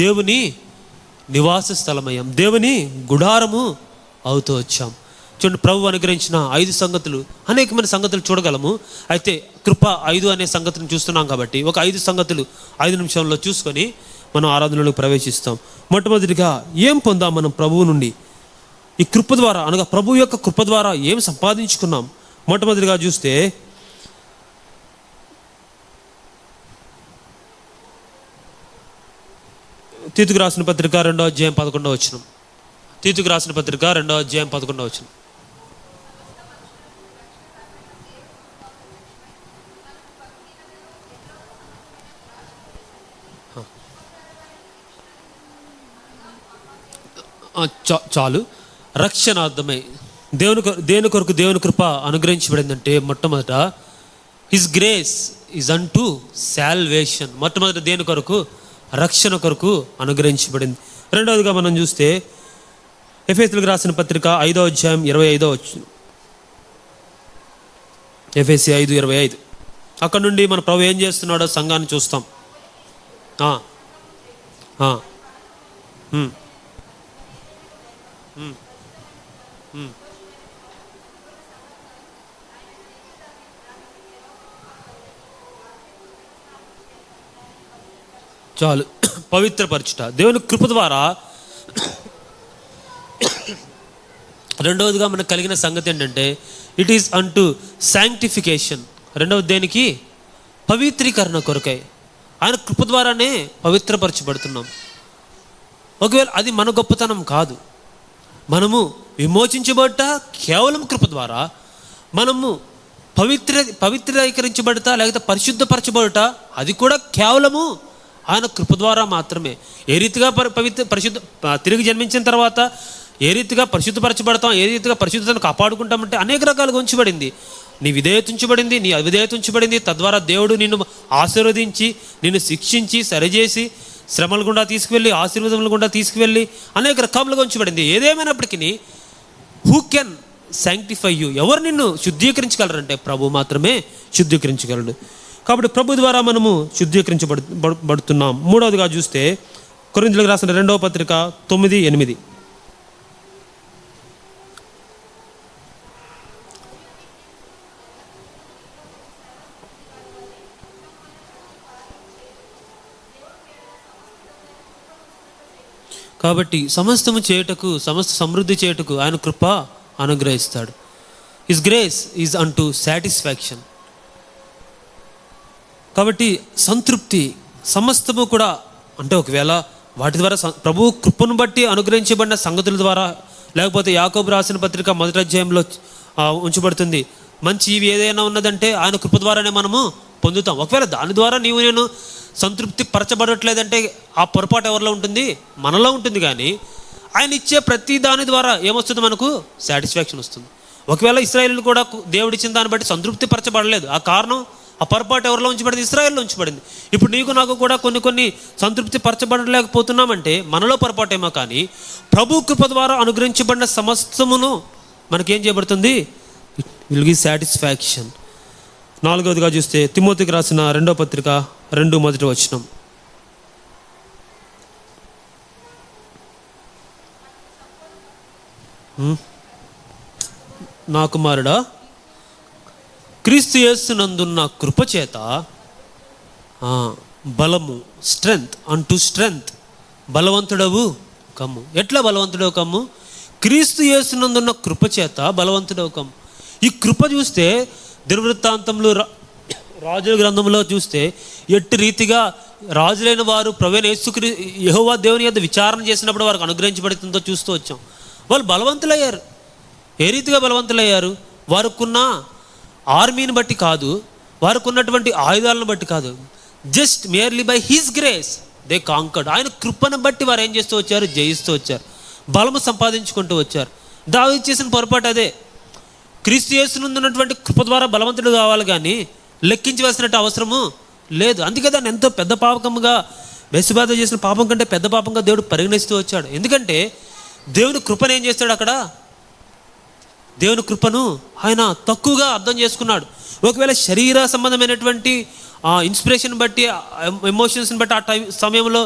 దేవుని నివాస స్థలమయ్యాం, దేవుని గుడారము అవుతూ వచ్చాం. చూడండి, ప్రభు అనుగ్రహించిన 5 సంగతులు, అనేకమైన సంగతులు చూడగలము. అయితే కృప 5 అనే సంగతిని చూస్తున్నాం కాబట్టి ఒక 5 సంగతులు 5 నిమిషంలో చూసుకొని మనం ఆరాధనలోకి ప్రవేశిస్తాం. మొట్టమొదటిగా ఏం పొందాం మనం ప్రభువు నుండి? ఈ కృప ద్వారా, అనగా ప్రభు యొక్క కృప ద్వారా ఏం సంపాదించుకున్నాం? మొట్టమొదటిగా చూస్తే తీతుకు రాసిన పత్రిక 2వ అధ్యాయం 11వ వచనం. తీతుకు రాసిన పత్రిక 2వ అధ్యాయం 11వ వచనం. చాలు. రక్షణార్థమై దేవుని కొరకు దేవుని కృప అనుగ్రహించబడిందంటే మొట్టమొదట హిస్ గ్రేస్ ఈజ్ అంటూ సాల్వేషన్. మొట్టమొదట దేని కొరకు? రక్షణ కొరకు అనుగ్రహించబడింది. రెండవదిగా మనం చూస్తే ఎఫెసీయులకు రాసిన పత్రిక 5వ అధ్యాయం 25వ వచనం. ఎఫెసీ 5:25. అక్కడ నుండి మన ప్రభు ఏం చేస్తున్నాడో సంఘాన్ని చూస్తాం. చాలు. పవిత్రపరచుట దేవుని కృప ద్వారా. రెండవదిగా మనకు కలిగిన సంగతి ఏంటంటే ఇట్ ఈస్ అంటూ శాంక్టిఫికేషన్. రెండవది దేనికి? పవిత్రీకరణ కొరకై. ఆయన కృప ద్వారానే పవిత్రపరచబడుతున్నాం. ఒకవేళ అది మన గొప్పతనం కాదు. మనము విమోచించబడ్డ కేవలం కృప ద్వారా. మనము పవిత్రీకరించబడతా లేకపోతే పరిశుద్ధపరచబడుట అది కూడా కేవలము ఆయన కృప ద్వారా మాత్రమే. ఏ రీతిగా పరిశుద్ధ తిరిగి జన్మించిన తర్వాత ఏ రీతిగా పరిశుద్ధపరచబడతాం, ఏ రీతిగా పరిశుద్ధతను కాపాడుకుంటామంటే అనేక రకాలుగా ఉంచబడింది. నీ విధేయత ఉంచబడింది, నీ అవిధేయత ఉంచబడింది. తద్వారా దేవుడు నిన్ను ఆశీర్వదించి, నిన్ను శిక్షించి, సరిచేసి, శ్రమల గుండా తీసుకువెళ్ళి, ఆశీర్వాదముల గుండా తీసుకువెళ్ళి అనేక రకాలుగా ఉంచబడింది. ఏదేమైనప్పటికీ హూ కెన్ శాంక్టిఫై యూ, ఎవరు నిన్ను శుద్ధీకరించగలరంటే ప్రభు మాత్రమే శుద్ధీకరించగలడు. కాబట్టి ప్రభు ద్వారా మనము శుద్ధీకరించబడుతున్నాం. మూడవదిగా చూస్తే కొరింథీయులకు రాసిన 2వ పత్రిక 9:8. కాబట్టి సమస్తము చేయుటకు, సమస్త సమృద్ధి చేయుటకు ఆయన కృప అనుగ్రహిస్తాడు. హిస్ గ్రేస్ ఈజ్ అంటూ సాటిస్ఫాక్షన్. కాబట్టి సంతృప్తి సమస్తము కూడా, అంటే ఒకవేళ వాటి ద్వారా ప్రభు కృపను బట్టి అనుగ్రహించబడిన సంగతుల ద్వారా, లేకపోతే యాకోబు రాసిన పత్రిక 1వ అధ్యాయంలో ఉంచబడుతుంది, మంచి ఇవి ఏదైనా ఉన్నదంటే ఆయన కృప ద్వారానే మనము పొందుతాం. ఒకవేళ దాని ద్వారా నేను సంతృప్తి పరచబడట్లేదంటే ఆ పొరపాటు ఎవరిలో ఉంటుంది? మనలో ఉంటుంది. కానీ ఆయన ఇచ్చే ప్రతి దాని ద్వారా ఏమొస్తుంది? మనకు సాటిస్ఫాక్షన్ వస్తుంది. ఒకవేళ ఇశ్రాయేలు కూడా దేవుడిచ్చిన దాన్ని బట్టి సంతృప్తి పరచబడలేదు, ఆ కారణం, ఆ పొరపాటు ఎవరిలో ఉంచబడింది? ఇశ్రాయేల్లో ఉంచబడింది. ఇప్పుడు నీకు నాకు కూడా కొన్ని సంతృప్తి పరచబడలేకపోతున్నామంటే మనలో పొరపాటు ఏమో, కానీ ప్రభు కృప ద్వారా అనుగ్రహించబడిన సమస్తమును మనకేం చేయబడుతుంది? It will give satisfaction. 4వదిగా చూస్తే తిమోతికి రాసిన 2వ పత్రిక 2:1. నా కుమారుడా, క్రీస్తు యేసునందున్న కృపచేత బలము, స్ట్రెంగ్త్ అంటూ స్ట్రెంగ్త్, బలవంతుడవు కమ్ము. ఎట్లా బలవంతుడవు కమ్ము? క్రీస్తు యేసునందున్న కృపచేత బలవంతుడవు కమ్ము. ఈ కృప చూస్తే దినవృత్తాంతంలో రాజుల గ్రంథంలో చూస్తే ఎట్టి రీతిగా రాజులైన వారు ప్రభువైన యేసుక్రీస్తు యెహోవా దేవుని యొద్ద విచారణ చేసినప్పుడు వారికి అనుగ్రహించబడుతుందో చూస్తూ వచ్చాం. వాళ్ళు బలవంతులయ్యారు. ఏ రీతిగా బలవంతులయ్యారు? వారికున్న ఆర్మీని బట్టి కాదు, వారికి ఉన్నటువంటి ఆయుధాలను బట్టి కాదు, just merely by his grace they conquered. ఆయన కృపను బట్టి వారు ఏం చేస్తూ వచ్చారు? జయిస్తూ వచ్చారు, బలము సంపాదించుకుంటూ వచ్చారు. దావీదు చేసిన పొరపాటు అదే. క్రీస్తు యేసునందున్నటువంటి కృప ద్వారా బలవంతుడు కావాలి, కానీ లెక్కించవలసినట్టు అవసరము లేదు. అందుకే దాన్ని ఎంతో పెద్ద పాపకముగా, బెత్షెబా చేసిన పాపం కంటే పెద్ద పాపంగా దేవుడు పరిగణిస్తూ వచ్చాడు. ఎందుకంటే దేవుని కృపను ఏం చేస్తాడు? అక్కడ దేవుని కృపను ఆయన తక్కువగా అర్థం చేసుకున్నాడు. ఒకవేళ శరీర సంబంధమైనటువంటి ఇన్స్పిరేషన్ బట్టి, ఎమోషన్స్ని బట్టి ఆ సమయంలో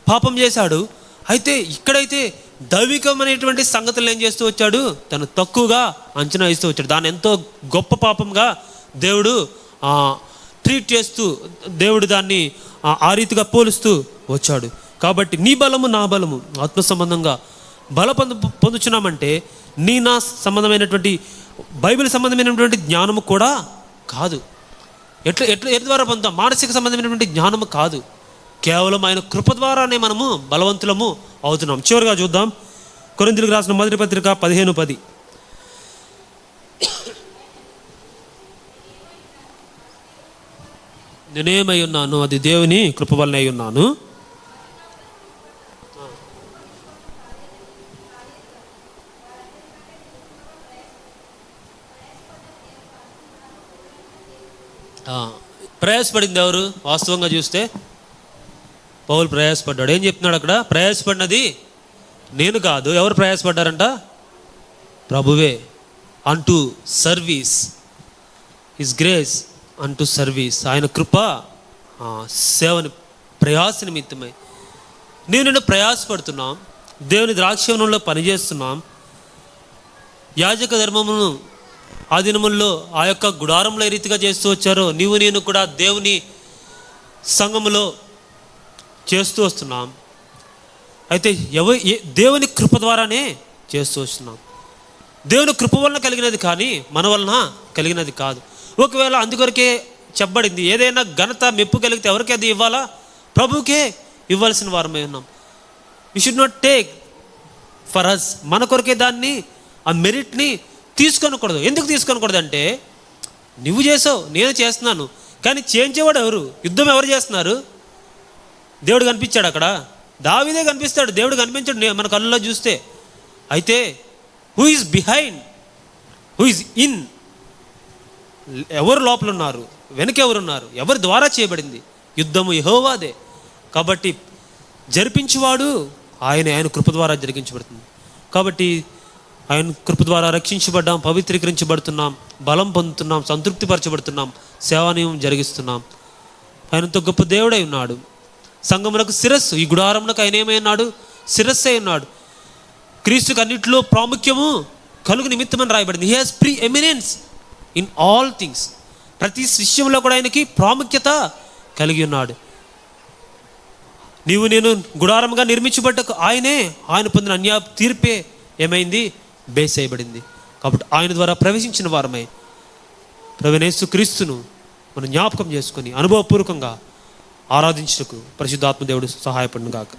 పాపం చేశాడు. అయితే ఇక్కడైతే దైవికమైనటువంటి సంగతులు ఏం చేస్తూ వచ్చాడు? తను తక్కువగా అంచనా వేస్తూ వచ్చాడు. దాన్ని ఎంతో గొప్ప పాపంగా దేవుడు ట్రీట్ చేస్తూ, దేవుడు దాన్ని ఆ రీతిగా పోలుస్తూ వచ్చాడు. కాబట్టి నీ బలము నా బలము ఆత్మ సంబంధంగా బల పొందుచున్నామంటే నా సంబంధమైనటువంటి బైబిల్ సంబంధమైనటువంటి జ్ఞానము కూడా కాదు. ఎట్ల ద్వారా పొందుతాం? మానసిక సంబంధమైనటువంటి జ్ఞానము కాదు, కేవలం ఆయన కృప ద్వారానే మనము బలవంతులము అవుతున్నాం. చివరిగా చూద్దాం కొరింథీయులకు రాసిన 1వ పత్రిక 15:10. నేనేమై ఉన్నాను? అది దేవుని కృప వలన అయి ఉన్నాను. ప్రయాసపడింది ఎవరు? వాస్తవంగా చూస్తే పౌలు ప్రయాసపడ్డాడు. ఏం చెప్తున్నాడు అక్కడ? ప్రయాసపడినది నేను కాదు. ఎవరు ప్రయాసపడ్డారంట? ప్రభువే. అంటూ సర్వీస్, హిస్ గ్రేస్ అంటూ సర్వీస్, ఆయన కృప సేవని ప్రయాస నిమిత్తమై నేను ప్రయాసపడుతున్నాం. దేవుని ద్రాక్షవనంలో పనిచేస్తున్నాం. యాజక ధర్మమును ఆ దినముల్లో ఆ యొక్క గుడారంలో ఏ రీతిగా చేస్తూ వచ్చారో నీవు నేను కూడా దేవుని సంఘములో చేస్తూ వస్తున్నాం. అయితే దేవుని కృప ద్వారానే చేస్తూ వస్తున్నాం. దేవుని కృప వలన కలిగినది కానీ మన వలన కలిగినది కాదు. ఒకవేళ అందుకొరకే చెప్పబడింది, ఏదైనా ఘనత మెప్పు కలిగితే ఎవరికి అది ఇవ్వాలా? ప్రభుకే ఇవ్వాల్సిన వారమై ఉన్నాం. We should not take for us. మన కొరకే దాన్ని, ఆ మెరిట్ని తీసుకోనకూడదు. ఎందుకు తీసుకోనకూడదు అంటే, నువ్వు చేసావు, నేను చేస్తున్నాను, కానీ చేయించేవాడు ఎవరు? యుద్ధం ఎవరు చేస్తున్నారు? దేవుడు కనిపించాడు అక్కడ? దావీదే కనిపిస్తాడు, దేవుడు కనిపించాడు మన కళ్ళలో చూస్తే. అయితే who is behind, who is in, ఎవరు లోపల ఉన్నారు, వెనక ఎవరున్నారు, ఎవరి ద్వారా చేయబడింది? యుద్ధము యెహోవాదే. కాబట్టి జరిపించువాడు ఆయనే, ఆయన కృప ద్వారా జరిగించబడుతుంది. కాబట్టి ఆయన కృప ద్వారా రక్షించబడ్డాం, పవిత్రీకరించబడుతున్నాం, బలం పొందుతున్నాం, సంతృప్తిపరచబడుతున్నాం, సేవానియం జరిగిస్తున్నాం. ఆయనతో గొప్ప దేవుడై ఉన్నాడు. సంఘములకు శిరస్సు, ఈ గుడారములకు ఆయన ఏమై ఉన్నాడు? శిరస్సు అయి ఉన్నాడు. క్రీస్తుకు అన్నింటిలో ప్రాముఖ్యము కలుగు నిమిత్తమని రాయబడింది. He has pre eminence in all things. ప్రతి విషయంలో కూడా ఆయనకి ప్రాముఖ్యత కలిగి ఉన్నాడు. నీవు నేను గుడారంగా నిర్మించబడ్డ ఆయనే, ఆయన పొందిన అన్యాయ తీర్పే ఏమైంది? బేస్ చేయబడింది. కాబట్టి ఆయన ద్వారా ప్రవేశించిన వారమై ప్రభువైన యేసు క్రీస్తును మనం జ్ఞాపకం చేసుకొని అనుభవపూర్వకంగా ఆరాధించుటకు పరిశుద్ధాత్మ దేవుడు సహాయపడును గాక.